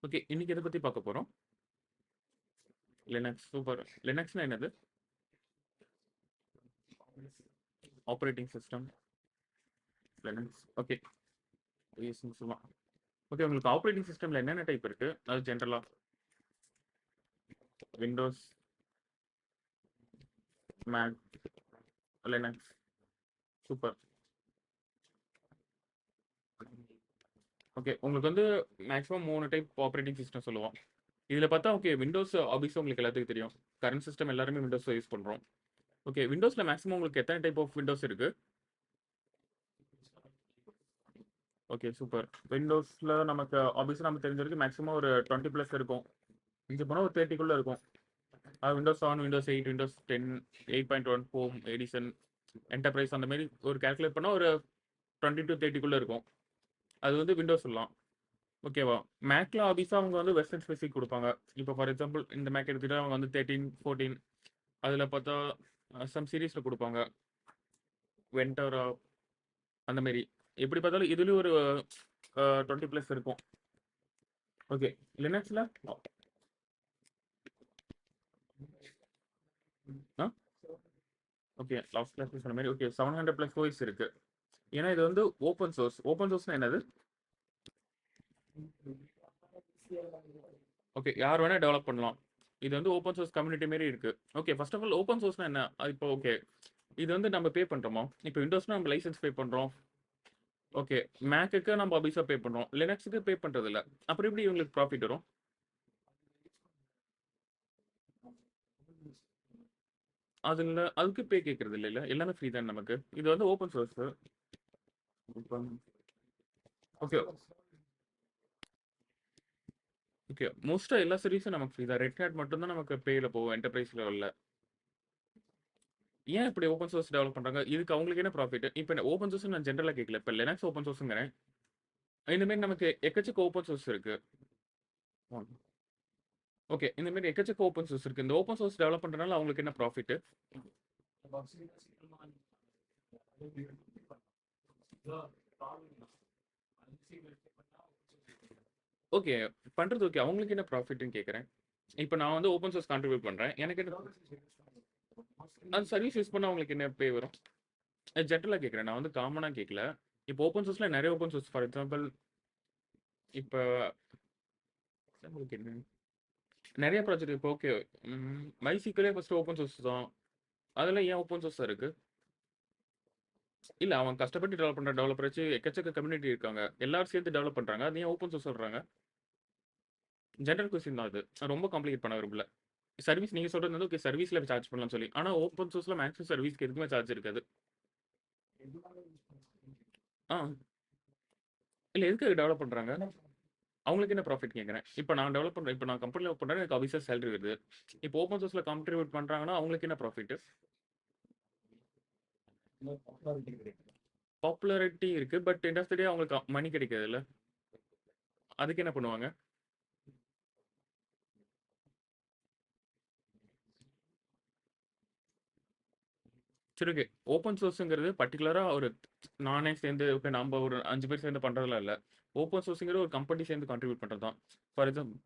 Okay. இன்னைக்கு எத பத்தி பார்க்க போறோம்? லினக்ஸ். சூப்பர். லினக்ஸ்னா என்னது? Operating system. லினக்ஸ். ஓகே. OSன்னு சொல்லலாம். ஓகே. உங்களுக்கு ஆப்பரேட்டிங் சிஸ்டம்ல என்னென்ன டைப் இருக்கு? அது ஜெனரலா Windows, Mac, Linux. Super. Okay. உங்களுக்கு வந்து மேக்ஸிமம் 3 டைப் ஆப்பரேட்டிங் சிஸ்டம் சொல்லுவோம். இதுல பார்த்தா ஓகே விண்டோஸ் ஆப்வியஸா உங்களுக்கு எல்லாத்துக்கும் தெரியும். கரண்ட் சிஸ்டம் எல்லாருமே விண்டோஸ் யூஸ் பண்றோம். ஓகே. விண்டோஸ்ல மேக்ஸிமம் உங்களுக்கு எத்தனை டைப் ஆஃப் விண்டோஸ் இருக்கு? Okay super. விண்டோஸ்ல நமக்கு ஆப்வியஸா நமக்கு தெரிஞ்ச வரைக்கும் மேக்ஸிமம் ஒரு 20 பிளஸ் இருக்கும். இங்க போனா ஒரு 30க்குள்ள இருக்கும். Windows 7, Windows 8, Windows 10, 8.1 home Edison, enterprise அந்த மாதிரி ஒரு கால்குலேட் பண்ணா ஒரு 20 டு 30க்குள்ள இருக்கும். அது வந்து விண்டோஸ் சொல்லலாம். ஓகேவா? மேக்ல ஆப்வியஸா அவங்க வந்து வெஸ்டர்ன் ஸ்பெசிஃபிக் கொடுப்பாங்க. இப்போ ஃபார் எக்ஸாம்பிள் இந்த மேக் எடுத்துக்கிட்டா அவங்க வந்து 13, 14 அதுல பார்த்தா சம் சீரீஸ்ல கொடுப்பாங்க. வென்டரா அந்த மாதிரி. எப்படி பார்த்தாலும் இதுலயும் ஒரு 20 பிளஸ் இருக்கும். ஓகே. லினக்ஸ்ல ஓகே லாஸ்ட் கிளாஸ் சொன்ன மாதிரி ஓகே 700 பிளஸ் ஓஎஸ் இருக்கு. ஏன்னா இது வந்து ஓப்பன் சோர்ஸ். ஓப்பன் சோர்ஸ்னா என்னது? ஓகே யார் வேணா டெவலப் பண்ணலாம். இது வந்து ஓப்பன் சோர்ஸ் கம்யூனிட்டி மாதிரி இருக்கு. Okay first of all open சோர்ஸ்னா என்ன? இப்போ ஓகே இது வந்து நம்ம பே பண்றோமா? இப்போ விண்டோஸ்னா நம்ம லைசன்ஸ் பே பண்றோம். ஓகே மேக்குக்கு நம்ம அபிஸா பே பண்றோம். லினக்ஸுக்கு பே பண்றது இல்ல. அப்புறம் எப்படி இவங்களுக்கு ப்ராஃபிட் வரும்? அதுல அதுக்கு பே கேட்கறது இல்ல. எல்லாமே ஃப்ரீ தான் நமக்கு. இது வந்து ஓப்பன் சோர்ஸ். ஓகே ஓகே மோஸ்டா எல்லா சர்வீஸும் நமக்கு ஃப்ரீ தான். ரெட் ஹேட் மட்டும் தான் நமக்கு பேல போகும் என்டர்பிரைஸ் லெவல்ல. ஏன் இப்படி ஓப்பன் சோர்ஸ் டெவலப் பண்றாங்க? இதுக்கு அவங்களுக்கு என்ன ப்ராஃபிட்? இப்போ ஓப்பன் சோர்ஸ் நான் ஜென்ரலா கேட்கல. இப்போ லினக்ஸ் ஓப்பன் சோர்ஸ்ங்கிறேன். இந்த மாதிரி நமக்கு எக்கச்சக்க ஓப்பன் சோர்ஸ் இருக்கு. ஓகே இந்த மாதிரி எக்கச்சக்க ஓப்பன் சோர்ஸ் இருக்கு. இந்த ஓப்பன் சோர்ஸ் டெவலப் பண்றதுனால அவங்களுக்கு என்ன ப்ராஃபிட்? ஓகே பண்றது ஓகே. அவங்களுக்கு என்ன ப்ராஃபிட்னு கேட்கறேன். இப்போ நான் வந்து ஓப்பன் சோர்ஸ் கான்ட்ரிபியூட் பண்றேன். எனக்கு என்ன அந்த சர்வீஸ் யூஸ் பண்ணா அவங்களுக்கு என்ன பே வரும்? ஜென்ரலா கேட்கறேன். நான் வந்து காமனா கேட்கல. இப்போ ஓப்பன் சோர்ஸ்ல நிறைய ஓப்பன் சோர்ஸ் ஃபார் எக்ஸாம்பிள் இப்போ நிறைய ப்ராஜெக்ட் இப்போ ஓகே மைசிக்கலே ஃபர்ஸ்ட் ஓப்பன் சோர்ஸ் தான். அதெல்லாம் ஏன் ஓப்பன் சோர்ஸா இருக்கு? இல்ல அவன் கஷ்டப்பட்டு டெவலப் பண்ற டெவலப்பர் வச்சு எக்கச்சக்க கம்யூனிட்டி இருக்காங்க. எல்லாரும் சேர்ந்து டெவலப் பண்றாங்க. அது ஏன் ஓப்பன் சோர்ஸ் சொல்றாங்க? ஜெனரல் கொஸ்டின் தான் அது. ரொம்ப காம்ப்ளிகேட் பண்ண விரும்பல. சர்வீஸ் நீங்க சொல்றது வந்து ஓகே சர்வீஸ்ல சார்ஜ் பண்ணலாம்னு சொல்லி. ஆனா ஓப்பன் சோர்ஸ்ல மேக்ஸிமம் சர்வீஸ்க்கு எதுக்குமே சார்ஜ் இருக்காது. ஆ இல்ல எதுக்கு டெவலப் பண்றாங்க? அவங்களுக்கு என்ன ப்ராஃபிட் கேட்கறேன். இப்போ நான் டெவலப் பண்றேன். இப்போ நான் கம்பெனில ஒர்க் பண்றேன். எனக்கு ஆஃபீஸியல் சேலரி வருது. இப்போ ஓப்பன் சோர்ஸ்ல கான்ட்ரிபியூட் பண்றாங்கன்னா அவங்களுக்கு என்ன ப்ராஃபிட்? பாப்புலாரிட்டி இருக்கு. பட் எண்ட் ஆஃப் த டே அவங்களுக்கு மணி கிடைக்காதுல்ல. அதுக்கு என்ன பண்ணுவாங்க? சரி ஓகே. ஓப்பன் சோர்ஸ்ங்கிறது பர்ட்டிகுலரா ஒரு நானே சேர்ந்து ஓகே நம்ம ஒரு 5 பேர் சேர்ந்து பண்றதுலாம் இல்ல. ஓப்பன் சோர்ஸ்ங்கிறது ஒரு கம்பெனி சேர்ந்து கான்ட்ரிபியூட் பண்றது தான். ஃபார் எக்ஸாம்பிள்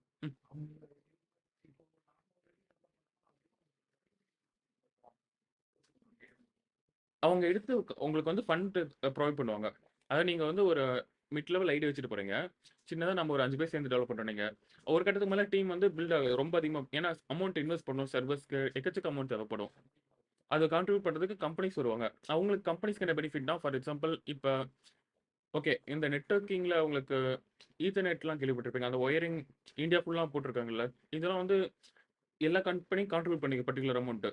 அவங்க எடுத்து உங்களுக்கு வந்து ஃபண்ட் ப்ரொவைட் பண்ணுவாங்க. அதாவது நீங்க வந்து ஒரு மிட் லெவல் ஐடி வச்சுட்டு போறீங்க. சின்னதா நம்ம ஒரு 5 பேர் சேர்ந்து டெவலப் பண்றோம் நீங்க. ஒரு கட்டத்துக்கு மேல டீம் வந்து பில்ட் ஆகுது. ரொம்ப அதிகமா ஏன்னா அமௌண்ட் இன்வெஸ்ட் பண்ணணும். சர்வர்ஸ்க்கு எக்கச்சக்க அமௌண்ட் தேவைப்படும். அத கான்ட்ரிபியூட் பண்றதுக்கு கம்பெனிஸ் வருவாங்க. அவங்களுக்கு கம்பெனிஸ்க்கு என்ன பெனிஃபிட்னா ஃபார் எக்ஸாம்பிள் இப்ப ஓகே இந்த நெட்வொர்க்கிங்ல உங்களுக்கு ஈத்தர்நெட்லாம் கேள்விப்பட்டிருப்பீங்க. அந்த ஒயரிங் இந்தியா ஃபுல்லா போட்டிருக்காங்கல்ல. இதெல்லாம் வந்து எல்லா கம்பெனியும் கான்ட்ரிபியூட் பண்ணிக்க பர்ட்டிகுலர் அமௌண்ட்.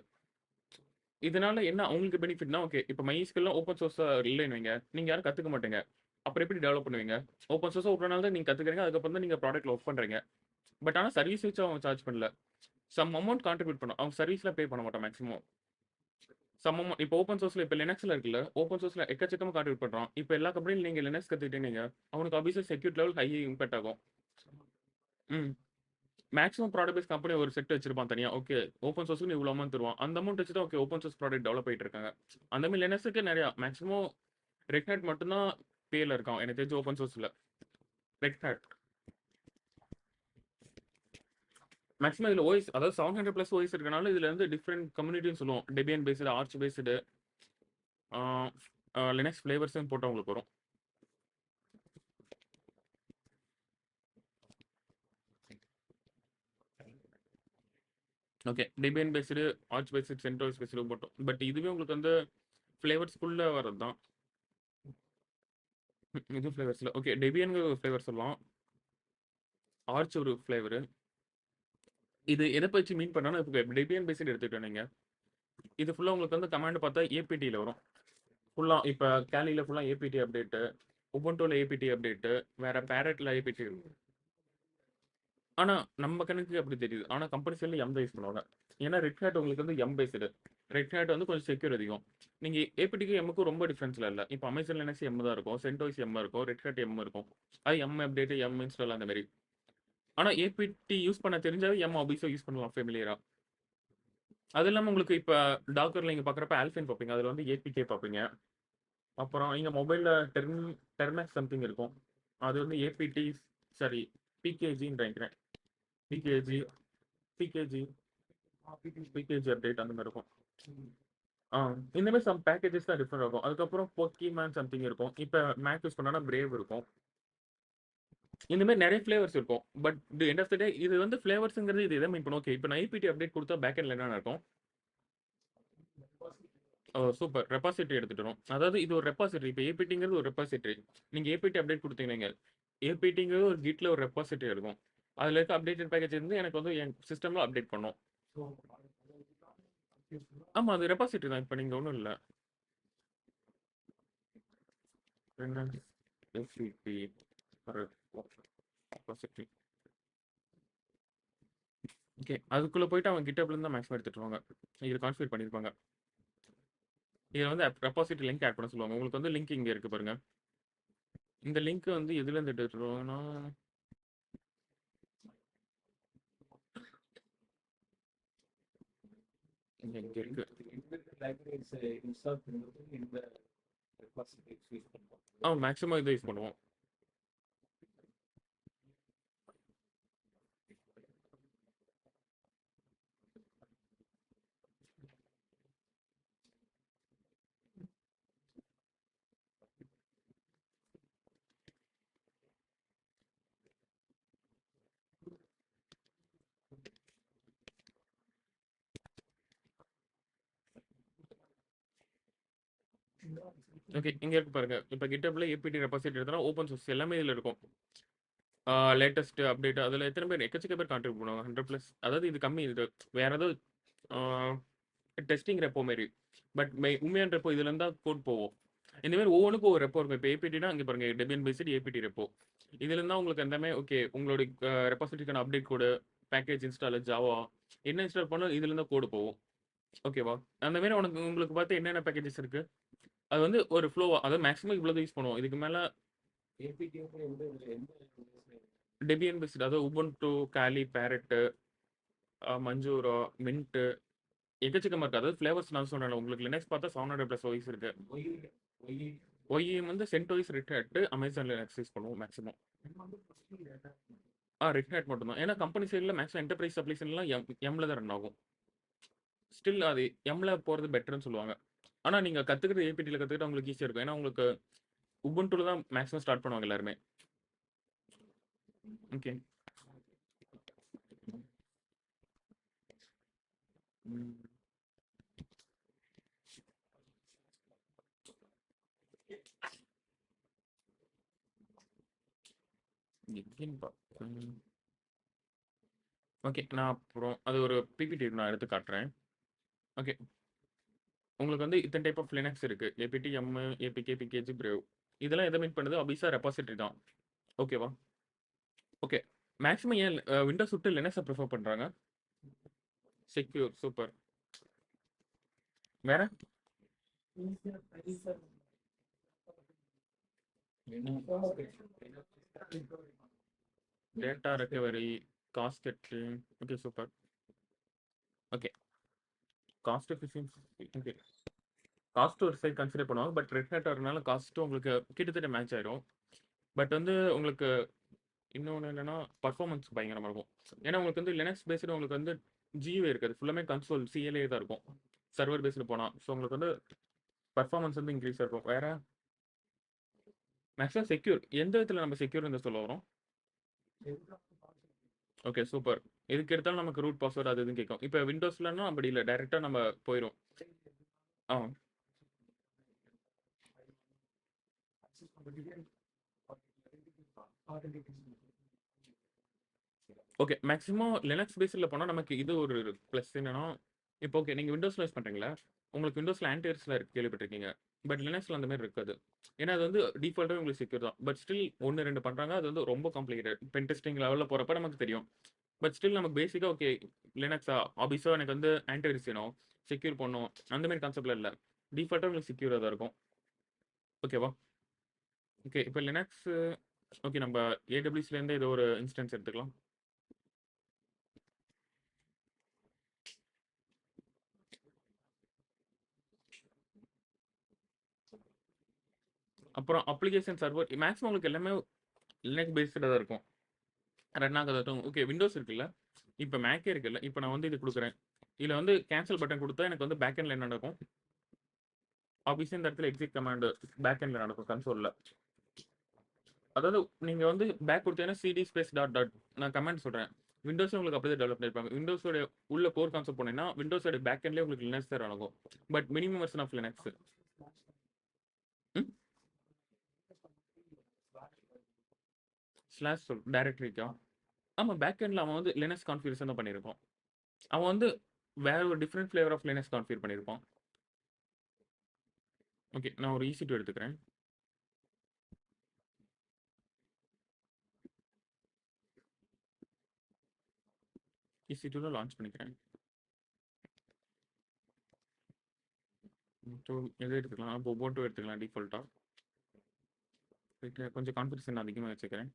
இதனால என்ன அவங்களுக்கு பெனிஃபிட்னா ஓகே இப்போ மைஸ்கெல்லாம் ஓப்பன் சோர்ஸா இல்லைன்னு வைங்க. நீங்க யாரும் கத்துக்க மாட்டீங்க. அப்புறம் எப்படி டெவலப் பண்ணுவீங்க? ஓப்பன் சோர்ஸா விட்றனால தான் நீங்க கத்துக்கிறீங்க. அதுக்கப்புறம் தான் நீங்க ப்ராடக்ட்ல ஒர்க் பண்றீங்க. பட் ஆனா சர்வீஸ் வச்சு அவங்க சார்ஜ் பண்ணல. சம் அமௌண்ட் கான்ட்ரிபியூட் பண்ணும். அவங்க சர்வீஸ்ல பே பண்ண மாட்டான் மேக்ஸிமம். சம் அமௌண்ட் இப்போ ஓப்பன் சோர்ஸ்ல இப்போ லினக்ஸ்ல இருக்குல்ல. ஓப்பன் சோர்ஸ்ல எக்கச்சக்கமா கான்ட்ரிபியூட் பண்றான். இப்போ எல்லா கம்பெனியும் நீங்க லினக்ஸ் கத்துக்கிட்டீங்க. அவனுக்கு ஆப்வியஸா செக்யூரிட்டி லெவல் ஹை இம்பாக்ட் ஆகும். ம். மேக்ஸிமம் ப்ராடக்ட் பேஸ் கம்பெனி ஒரு செட் வச்சிருப்பான் தனியா. ஓகே ஓப்பன் சோர்ஸ்க்கு இவ்வளோ அமௌண்ட் தருவான். அந்த அமௌண்ட் வச்சு தான் okay open source product develop ஆயிட்டு இருக்காங்க. அந்த மாதிரி லினக்ஸுக்கு நிறையா மேக்ஸிமம் ரெட் ஹேட் மட்டும் தான் பேல இருக்கான். எனக்கு தெரிஞ்சு ஓப்பன் சோர்ஸ்ல ரெட் ஹேட். மேக்ஸிமம் இதில் ஓஎஸ் அதாவது 700+ ஓஎஸ் இருக்கனால இதில் வந்து டிஃப்ரெண்ட் கம்யூனிட்டின்னு சொல்லுவோம். Debian based, Arch based, Linux ஃப்ளேவர்ஸ்னு போட்டால் உங்களுக்கு வரும். Okay, Debian based, Arch based, CentOS based போட்டோம். பட் இதுவே உங்களுக்கு வந்து ஃப்ளேவர்ஸ்குள்ளே வர்றது தான். இது ஃப்ளேவர்ஸில் ஓகே, டெபியனுங்கிற ஒரு ஃப்ளேவர் சொல்லலாம், ஆர்ச் ஒரு ஃப்ளேவரு. இது எதை வச்சு மீன் பண்ணாலும் இப்போ டெபியன் பேஸ்டு எடுத்துக்கிட்டோம் நீங்கள், இது ஃபுல்லாக உங்களுக்கு வந்து கமாண்ட் பார்த்தா ஏபிடியில் வரும். ஃபுல்லாக இப்போ கேலியில் ஃபுல்லாக ஏபிடி அப்டேட்டு, உபுண்டுவில் ஏபிடி அப்டேட்டு, வேற பேரட்டில் ஏபிடி. ஆனால் நம்ம கணக்கு அப்படி தெரியுது. ஆனால் கம்பெனி சைடில் எம் தான் யூஸ் பண்ணுவாங்க. ஏன்னா ரெட் ஹேட் உங்களுக்கு வந்து எம் பேஸ்டு. ரெட் ஹேட் வந்து கொஞ்சம் செக்யூர் அதிகம். நீங்கள் ஏபிடிக்கு எம்முக்கும் ரொம்ப டிஃப்ரென்ஸ்ல இல்லை. இப்போ அமேசான் லினக்ஸ் எம் தான் இருக்கும், சென்டோஸ் எம் இருக்கும், ரெட் ஹேட் எம் இருக்கும். அது எம் அப்டேட்டு, எம் இன்ஸ்டால் அந்த மாதிரி. ஆனால் ஏபிடி யூஸ் பண்ண தெரிஞ்சாவே எம் ஆபிஸாக யூஸ் பண்ணலாம் ஃபெமிலியராக. அது இல்லாமல் உங்களுக்கு இப்போ டாக்கரில் நீங்கள் பார்க்குறப்ப ஆல்ஃபின் பார்ப்பீங்க, அதில் வந்து ஏபிகே பார்ப்பீங்க. அப்புறம் நீங்கள் மொபைலில் டெர்மேக்ஸ் சம்திங் இருக்கும், அது வந்து ஏபிடி, சாரி பிகேஜின்னு நினைக்கிறேன். பிகேஜி பிகேஜி பிகேஜி அப்டேட் அந்த மாதிரி இருக்கும். இந்த மாதிரி சம் பேக்கேஜஸ் தான் டிஃப்ரெண்ட் இருக்கும். அதுக்கப்புறம் போக்கிமேன் சம்திங் இருக்கும். இப்போ மேக் யூஸ் பண்ணால் பிரேவ் இருக்கும். இந்த மாதிரி நிறைய ஃப்ளேவர்ஸ் இருக்கும். பட் எண்ட் ஆஃப் த டே இது வந்து ஃப்ளேவர்ஸுங்கிறது இது எதை மீன் பண்ணும். ஓகே, இப்போ நான் ஐபிடி அப்டேட் கொடுத்தா பேக் எண்டில் என்ன இருக்கும்? சூப்பர், ரெபாசிட்டரி எடுத்துட்டு வரும். அதாவது இது ஒரு ரெபாசிட்டரி. இப்போ ஏபிடிங்கிறது ஒரு ரெபாசிட்டரி. நீங்கள் ஏபிடி அப்டேட் கொடுத்தீங்க, ஏபிடிங்கிறது ஒரு கிட்ல ஒரு ரெபாசிட்டரி இருக்கும். அதில் இருக்க அப்டேட்டட் பேக்கேஜ் இருந்து எனக்கு வந்து என் சிஸ்டமில் அப்டேட் பண்ணும். ஆமாம், அது ரெபாசிட்டரி தான். இப்போ நீங்கள் ஒன்றும் இல்லை, எஃபிபி ரெபாசிட்டரி. ஓகே, அதுக்குள்ளே போயிட்டு அவங்க கிட்டப்லேருந்து தான் மேக்ஸிமம் எடுத்துட்டுருவாங்க. இது கான்ஃபிகர் பண்ணியிருப்பாங்க. இதில் வந்து ரெபாசிட்டரி லிங்க் ஆட் பண்ண சொல்லுவாங்க. உங்களுக்கு வந்து லிங்க் இங்கே இருக்குது பாருங்கள். இந்த லிங்க் வந்து எதுலேருந்து எடுத்துட்டுருவாங்கன்னா, இங்கே இருக்கு. மேக்ஸிமம் இதை யூஸ் பண்ணுவோம். ஓகே, இங்கே இருக்கு பாருங்க. இப்போ கிட்டப்ல ஏபிடி ரெபாசிட்டரி எடுத்தா ஓப்பன் சோர்ஸ் எல்லாமே இதில் இருக்கும். லேட்டஸ்ட் அப்டேட் அதில் எத்தனை பேர், எக்கச்சக்க பேர் கான்ட்ரிபியூட் பண்ணுவாங்க. 100+. அதாவது இது கம்மி, இது வேற ஏதாவது டெஸ்டிங் ரெப்போ மாரி. பட் உண்மையான ரெப்போ இதுல இருந்தா கோட் போவோம். இந்த மாதிரி ஒவ்வொன்றுக்கும் ஒரு ரெப்போ இருக்கும். இப்போ ஏபிடினா அங்கே பாருங்க, டெபியன் பேஸ்டு ஏபிடி ரெப்போ. இதுல இருந்தா உங்களுக்கு எல்லாமே ஓகே. உங்களுடைய ரெபாசிட்டரிக்கான அப்டேட் கோடு, பேக்கேஜ் இன்ஸ்டால், ஜாவா என்ன இன்ஸ்டால் பண்ணாலும் இதுல இருந்தா கோடு போகும். ஓகேவா? அந்த மாதிரி உங்களுக்கு பார்த்து என்னென்ன பேக்கேஜஸ் இருக்கு, அது வந்து ஒரு ஃப்ளோவா, அதாவது மேக்ஸிமம் இவ்வளோ யூஸ் பண்ணுவோம். இதுக்கு மேலே டெபியன் பேஸ்டு, அதாவது உபுண்டு, காலி, பேரட்டு, மஞ்சூரா, மின்ட்டு, எக்கச்சக்கமாக இருக்குது. அதாவது ஃப்ளேவர்ஸ் நான் சொல்கிறேன். உங்களுக்கு லினக்ஸ் பார்த்தா 700+ ஓஎஸ் இருக்கு. ஒய்இஎம் வந்து CentOS, Red Hat, Amazon Linux use பண்ணுவோம் மேக்ஸிமம். ரெட் ஹேட் மட்டும் தான். ஏன்னா கம்பெனி சைடில் மேக்ஸிமம் என்டர்பிரைஸ் அப்ளிகேஷன்லாம் எம்ல தான் ரன் ஆகும். ஸ்டில் அது எம்ல போகிறது பெட்டர்னு சொல்லுவாங்க. ஆனால் நீங்கள் கற்றுக்கிட்டு ஏபிடியில் கற்றுக்கிட்டு உங்களுக்கு ஈஸியாக இருக்கும். ஏன்னா உங்களுக்கு உபுண்டுல தான் மேக்ஸிமம் ஸ்டார்ட் பண்ணுவாங்க எல்லாருமே. Okay, okay. நான் அப்புறம் அது ஒரு பிபிடி நான் எடுத்து காட்டுறேன். ஓகே, உங்களுக்கு வந்து இத்தனை டைப் ஆஃப் லினக்ஸ் இருக்கு. APT, M, APK, PKG, brew. இதெல்லாம் எதை மீன் பண்ணுது? அபிசா ரெபாசிட்டரி தான். ஓகேவா? ஓகே, மேக்ஸிமம் ஏன் விண்டோஸ் விட்டு லினக்ஸை ப்ரிஃபர் பண்ணுறாங்க? Secure, super. வேற data recovery, cost cutting. Okay, super. Okay, cost efficiency. Okay, cost ஒரு சைட் கன்சிடர் பண்ணுவாங்க. பட் ரெட் ஹேட் வரனால காஸ்ட்டும் உங்களுக்கு கிட்டத்தட்ட மேட்ச் ஆயிரும். பட் வந்து உங்களுக்கு இன்னொன்னு என்னன்னா, பெர்ஃபார்மன்ஸ் பயங்கரமா இருக்கும். ஏன்னா உங்களுக்கு வந்து லினக்ஸ் பேஸ்டு உங்களுக்கு வந்து GUI இருக்காது. ஃபுல்லாமே கன்சோல் CLA தான் இருக்கும். சர்வர் பேஸ்டு போனா. ஸோ உங்களுக்கு வந்து பெர்ஃபார்மன்ஸ் வந்து இன்க்ரீஸா இருக்கும். வேற மேக்ஸிமம் செக்யூர். எந்த விதத்துல நம்ம செக்யூர் இந்த சொல்ல வரோம்? Okay super. எதுக்கு எடுத்தாலும் நமக்கு ரூட் பாஸ்வேர்ட் அது இதுன்னு கேட்கும். இப்போ விண்டோஸ்லன்னா அப்படி இல்ல. டைரக்ட்டா நம்ம போயிரும். ஆ. ஓகே. மேக்ஸிமம் லினக்ஸ் பேஸ்ல போனா நமக்கு இது ஒரு ப்ளஸ் என்னன்னா, இப்போ ஓகே நீங்க விண்டோஸ்ல யூஸ் பண்றீங்களா? உங்களுக்கு விண்டோஸ்ல ஆன்டிவைரஸ்லாம் இருக்கு கேள்விப்பட்டிருக்கீங்க. பட் லினக்ஸ்ல அந்த மாரி இருக்காது. ஏன்னா அது வந்து டிஃபால்ட்டாவே உங்களுக்கு செக்யூர் தான். பட் ஸ்டில் 1, 2 பண்றாங்க. அது வந்து ரொம்ப காம்ப்ளிகேட்டட். பென் டெஸ்டிங் லெவல்ல போறப்ப நமக்கு தெரியும். பட் ஸ்டில் நமக்கு பேசிக்கா ஓகே லினக்ஸா ஆப்வியஸா எனக்கு வந்து ஆன்டிவைரஸ் வேணும். செக்யூர் பண்ணணும். அந்த மாரி கான்செப்ட்லாம் இல்ல. டிஃபால்ட்டா உங்களுக்கு செக்யூரா தான் இருக்கும். ஓகேவா? ஓகே. இப்போ லினக்ஸ் ஓகே நம்ம AWSல இருந்து ஏதோ ஒரு இன்ஸ்டன்ஸ் எடுத்துக்கலாம். அப்புறம் அப்ளிகேஷன் சர்வர் மேக்ஸிமம் உங்களுக்கு எல்லாமே லினக்ஸ் பேஸ்டா தான் இருக்கும். ரன் ஆகாதட்டும். ஓகே விண்டோஸ் இருக்குல்ல. இப்போ மேக்கே இருக்குல்ல. இப்போ நான் வந்து இது குடுக்குறேன். இதுல வந்து கேன்சல் பட்டன் குடுத்தா எனக்கு வந்து பேக் எண்ட்ல என்ன நடக்கும்? ஆப்வியஸா இந்த இடத்துல எக்ஸிட் கமாண்ட் பேக் எண்ட்ல நடக்கும் கன்சோல்ல. அதாவது நீங்க வந்து பேக் குடுத்தீங்கன்னா சிடி ஸ்பேஸ் டாட் டாட் நான் கமாண்ட் சொல்றேன். விண்டோஸ்ல உங்களுக்கு அப்படியே டெவலப் பண்ணிருப்பாங்க. விண்டோஸோட உள்ள கோர் கான்செப்ட் போனீங்கன்னா, விண்டோஸோட பேக் எண்ட்லயே உங்களுக்கு லினக்ஸ் தான் நடக்கும். But minimum version of Linux. Hmm. Slash சொல் டைரக்டரிக்கா? ஆமா பேக் எண்ட்ல அவன் வந்து லினக்ஸ் கான்ஃபிகரேஷன் தான் பண்ணியிருப்பான். அவன் வந்து வேற ஒரு different flavour of Linux configure பண்ணியிருப்பான். ஓகே. நான் ஒரு EC2 எடுத்துக்கிறேன். EC2ல லான்ச் பண்ணிக்கிறேன். ஸோ எது எடுத்துக்கலாம்? அப்போ உபுண்டு எடுத்துக்கலாம் டிஃபால்ட்டா. கொஞ்சம் கான்ஃபிகரேஷன் அதிகமா வச்சுக்கிறேன்.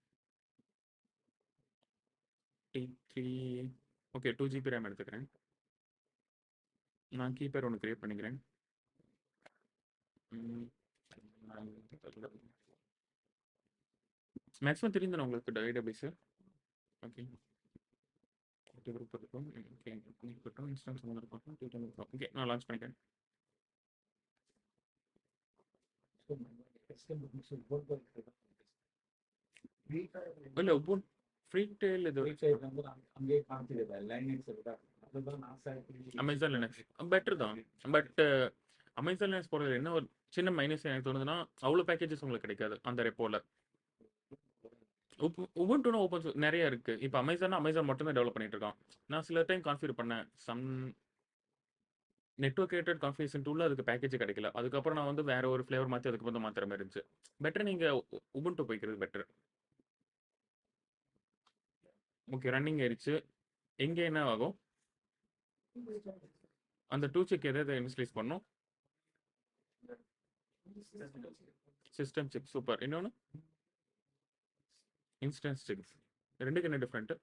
T3 ஓகே 2 GB ரேம் எடுத்துக்கிறேன். நான் கீபேட் ஒன்று கிரியேட் பண்ணிக்கிறேன். மேக்ஸிமம் தெரியுது உங்களுக்கு டேட்டாபேஸ். ஓகே குரூப் இருக்கும். ஓகே இருக்கட்டும் இன்ஸ்டன்ஸ் இருக்கும். ஓகே நான் லான்ச் பண்ணிக்கிறேன். இல்ல உபுண்டு ஃப்ரீ டெயில் இது அமேசான் லினக்ஸ் பெட்டர் தான். பட் அமேசான் லினக்ஸ் போடுறது என்ன ஒரு சின்ன மைனஸ் எனக்கு தோணுதுன்னா அவ்வளோ பேக்கேஜஸ் உங்களுக்கு கிடைக்காது அந்த ரெப்போல. உபுண்டுனா ஓப்பன் சோர்ஸ் நிறைய இருக்கு. இப்போ அமேசான் மட்டும் தான் டெவலப் பண்ணிட்டு இருக்கான். நான் சில டைம் கான்ஃபிகர் பண்ணேன். நெட்வொர்க் கிரியேட்டட் கான்ஃபிகரேஷன் டூல்ல அதுக்கு பேக்கேஜ் கிடைக்கல. அதுக்கப்புறம் நான் வந்து வேற ஒரு ஃப்ளேவர் மாத்தி அதுக்கு வந்து மாத்துற மாதிரி இருந்துச்சு. பெட்டர் நீங்க உபுண்டு போய்க்கிறது பெட்டர். ஓகே ரன்னிங் ஆயிடுச்சு. எங்க என்ன ஆகும்? அந்த 2 செக் எதை இனிஷியலைஸ் பண்ணும்? System check super. இன்னொன்னு இன்ஸ்டன்ஸ் செக். ரெண்டுக்கு என்ன டிஃபரெண்ட்?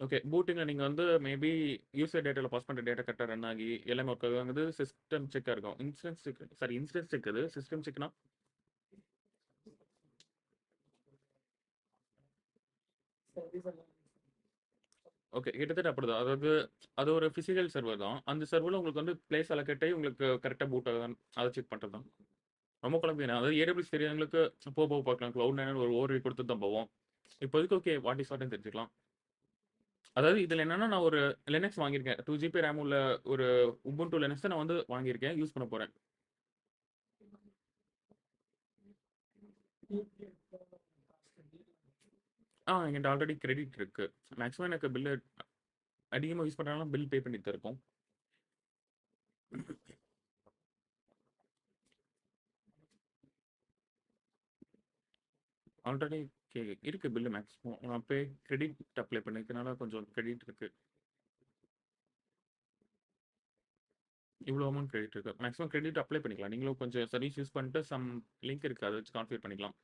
ஓகே பூட்டிங்ல நீங்க வந்து மேபி யூசர் டேட்டால பாஸ் பண்ற டேட்டா கரெக்டா ரன் ஆகி எல்லாமே ஒர்க் ஆகுது சிஸ்டம் செக்கா இருக்கும். Instance check sorry instance check அது சிஸ்டம் செக்னா ஓகே கிட்டத்தட்ட அப்படிதான். அதாவது அது ஒரு பிசிக்கல் சர்வர் தான். அந்த சர்வர்ல உங்களுக்கு வந்து பிளேஸ் அலோகேட் ஆகி உங்களுக்கு கரெக்டா பூட் ஆகுதான் அதை செக் பண்றது தான். ரொம்ப குழப்பம். அதாவது AWS தெரியாதவங்களுக்கு போக பார்க்கலாம். கிளவுட் நைன் ஒரு ஓவர் கொடுத்து தான் போவோம். இப்போதைக்கு ஓகே வாட் இஸ் வாட்னு தெரிஞ்சுக்கலாம். அதாவது இதுல என்னன்னா நான் ஒரு லினக்ஸ் வாங்கியிருக்கேன். 2 GB ரேம் உள்ள ஒரு உபுண்டு லினக்ஸ் நான் வந்து வாங்கியிருக்கேன். யூஸ் பண்ண போறேன். என்கிட்ட ஆல்ரெடி கிரெடிட் இருக்கு. மேக்ஸிமம் எனக்கு பில் அதிகமாக யூஸ் பண்ணுறாலும் பில் பே பண்ணி தான் இருக்கும். ஆல்ரெடி இருக்கு பில்லு மேக்ஸிமம். நான் அப்போ கிரெடிட் அப்ளை பண்ணிருக்கனால கொஞ்சம் கிரெடிட் இருக்கு. இவ்வளோ அமௌண்ட் கிரெடிட் இருக்கு. மேக்ஸிமம் கிரெடிட் அப்ளை பண்ணிக்கலாம். நீங்களும் கொஞ்சம் சர்வீஸ் யூஸ் பண்ணிட்டு சம் லிங்க் இருக்கு. அதை வச்சு கான்ஃபிகர் பண்ணிக்கலாம்.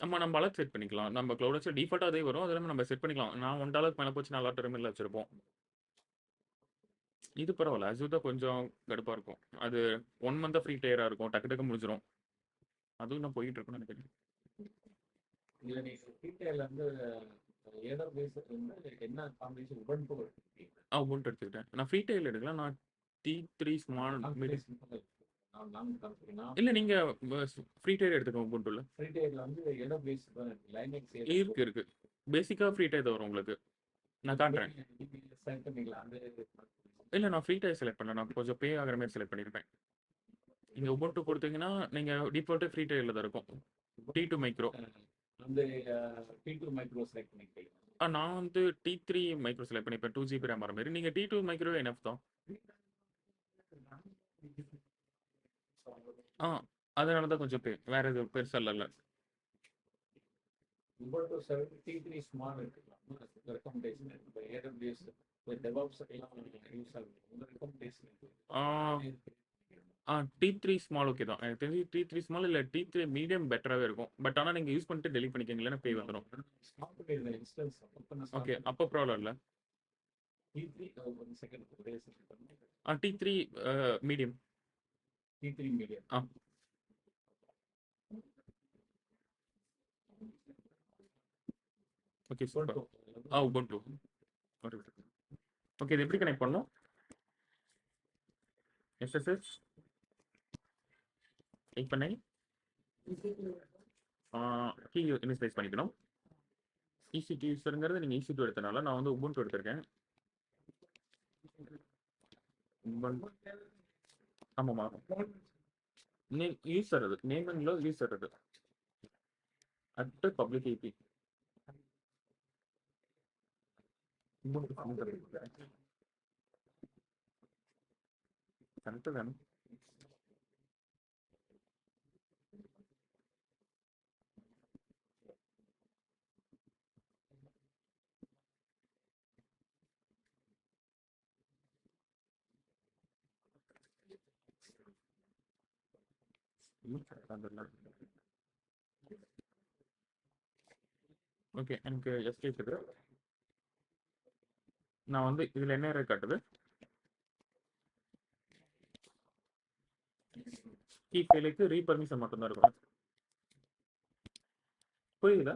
ஆமா நம்ம அலர்ட் செட் பண்ணிக்கலாம். நம்ம க்ளவுட் வச்சு டிஃபால்ட்டா அதே வரும். அது இல்லாம நம்ம செட் பண்ணிக்கலாம். நான் 1 டாலருக்கு மேல போச்சுன்னா அலார்ட் டெர்மினல்ல வச்சிருப்போம். இது பரவால்ல. அசூர் தான் கொஞ்சம் கடுப்பா இருக்கும். அது 1 மந்த்தா ஃப்ரீ டயரா இருக்கும். டக்கு டக்குன்னு முடிஞ்சிரும். அதுவும் நான் போயிட்டு இருக்குன்னு நினைக்கிறேன். இதுல நீங்க டீடைல்ல வந்து AWS வந்து என்ன காம்பினேஷன் உபுண்டு எடுத்துக்கிட்டீங்க? உபுண்டு எடுத்துக்கிட்டேன். நான் ஃப்ரீ டயல் எடுக்கல. நான் T3 ஸ்மால் மிட் நான் காமிக்கிறேன்னா இல்ல நீங்க ஃப்ரீ டயர் எடுத்துக்கோங்க உபுண்டுல. ஃப்ரீ டயர்ல வந்து AWS தான் இருக்கு. லைனக்ஸ் இருக்கு. பேசிக்கா ஃப்ரீ டயர் தான் வரும் உங்களுக்கு. நான் காட்டுறேன். செலக்ட் பண்ணீங்களா? அந்த இல்ல நான் ஃப்ரீ டயர் செலக்ட் பண்ணல. நான் கொஞ்சம் பே ஆகுற மாதிரி செலக்ட் பண்ணிருப்பேன். நீங்க உபுண்டு கொடுத்தீங்கன்னா நீங்க டிஃபால்ட்டா ஃப்ரீ டயர்ல தான் இருக்கும். T2 micro. அந்த T2 மைக்ரோ செலக்ட் பண்ணிக்கிறீங்க. நான் வந்து T3 மைக்ரோ செலக்ட் பண்ணிப்பேன். 2 GB RAM வர மாதிரி. நீங்க T2 மைக்ரோ எனஃப் தான். அதனால தான் கொஞ்சம் வேற எதுவும் பெருசா இல்ல. உபுண்டு 73 ஸ்மால் இருக்குலாம். ரெக்கமெண்டேஷன் இப்போ AWS DevOps எல்லாம் யூஸ் ஆகுது. உங்க ரெக்கமெண்டேஷன் T3 ஸ்மால் ஓகே தான். எனக்கு தெரிஞ்சு T3 ஸ்மால் இல்ல T3 மீடியம் பெட்டராவே இருக்கும். பட் ஆனா நீங்க யூஸ் பண்ணிட்டு டெலீட் பண்ணிக்கங்க. இல்லைன்னா பே வந்துடும். ஓகே அப்போ ப்ராப்ளம் இல்லை. T3 medium. T3 medium. Okay super. Ubuntu. Okay இது எப்படி கனெக்ட் பண்ணணும்? SSH கிளிக் பண்ணி கீ இனிஷியலைஸ் பண்ணிக்கணும். EC2 யூஸருங்கிறது நீங்கள் EC2 எடுத்தனால நான் வந்து உபுண்டு எடுத்திருக்கேன். ஆமாம்மா நேம் யூஸர் அது நேமிங்கில் யூஸர் அது அட் பப்ளிக் ஐபி கரெக்டு தானே? ஓகே எனக்கு எஸ்கேப் இது. நான் வந்து இதில் என்ன error காட்டுது? கீ ஃபைலுக்கு ரீபர்மிஷன் மட்டும்தான் இருக்கும். புரியுதா?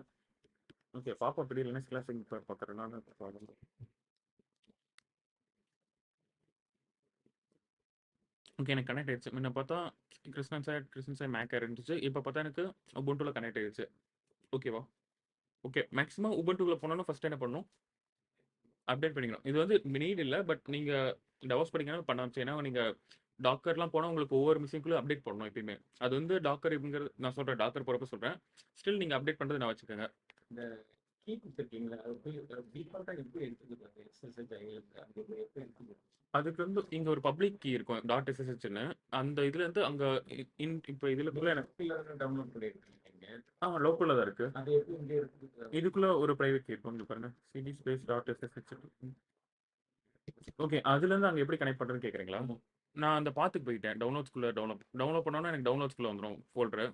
ஓகே பாப்பா அப்படி இல்லைன்னா கிளாஸ் பார்க்குறேன் நான். ஓகே எனக்கு கனெக்ட் ஆயிடுச்சு. முன்ன பார்த்தா கிருஷ்ணன் சார் மேக் இருந்துச்சு. இப்போ பார்த்தா எனக்கு உபுண்டுல கனெக்ட் ஆயிடுச்சு. ஓகேவா? ஓகே மேக்ஸிமம் உபுண்டுக்குள்ள போனோன்னா ஃபர்ஸ்ட் என்ன பண்ணணும்? அப்டேட் பண்ணிக்கணும். இது வந்து நீட் இல்லை. பட் நீங்கள் டெவலப் பண்ணிங்கன்னா பண்ணலாம். ஏன்னா நீங்கள் டாக்கர்லாம் போனால் உங்களுக்கு ஒவ்வொரு மிஷின்குள்ளே அப்டேட் பண்ணணும் எப்பயுமே. அது வந்து டாக்கர் இப்படிங்கிறது நான் சொல்கிறேன். டாக்கர் போகிறப்ப சொல்கிறேன். ஸ்டில் நீங்கள் அப்டேட் பண்ணுறது நான் வச்சுக்கோங்க. இந்த கீ கொடுத்துருக்கீங்களா? அது டிஃபால்ட்டாக எப்படி எடுத்துக்கிறது? அதுக்கு வந்து இங்கே ஒரு பப்ளிக் கீ இருக்கும் .sshன்னு. அந்த இதுலேருந்து அங்கே இப்போ இதுக்குள்ளே எனக்கு டவுன்லோட் பண்ணியிருக்கீங்க. லோக்கலில் தான் இருக்குது. அது எப்படி இங்கே இருக்குது? இதுக்குள்ளே ஒரு ப்ரைவேட் கீ இருக்கும். இங்கே பாருங்க cd space .ssh. ஓகே அதுலேருந்து அங்கே எப்படி கனெக்ட் பண்ணுறதுன்னு கேட்குறீங்களா? நான் அந்த பாத்துக்கு போயிட்டேன். டவுன்லோட்ஸ்குள்ளே டவுன்லோட் பண்ணோன்னா எனக்கு டவுன்லோட்ஸ்குள்ளே வந்துடும் ஃபோல்டரு.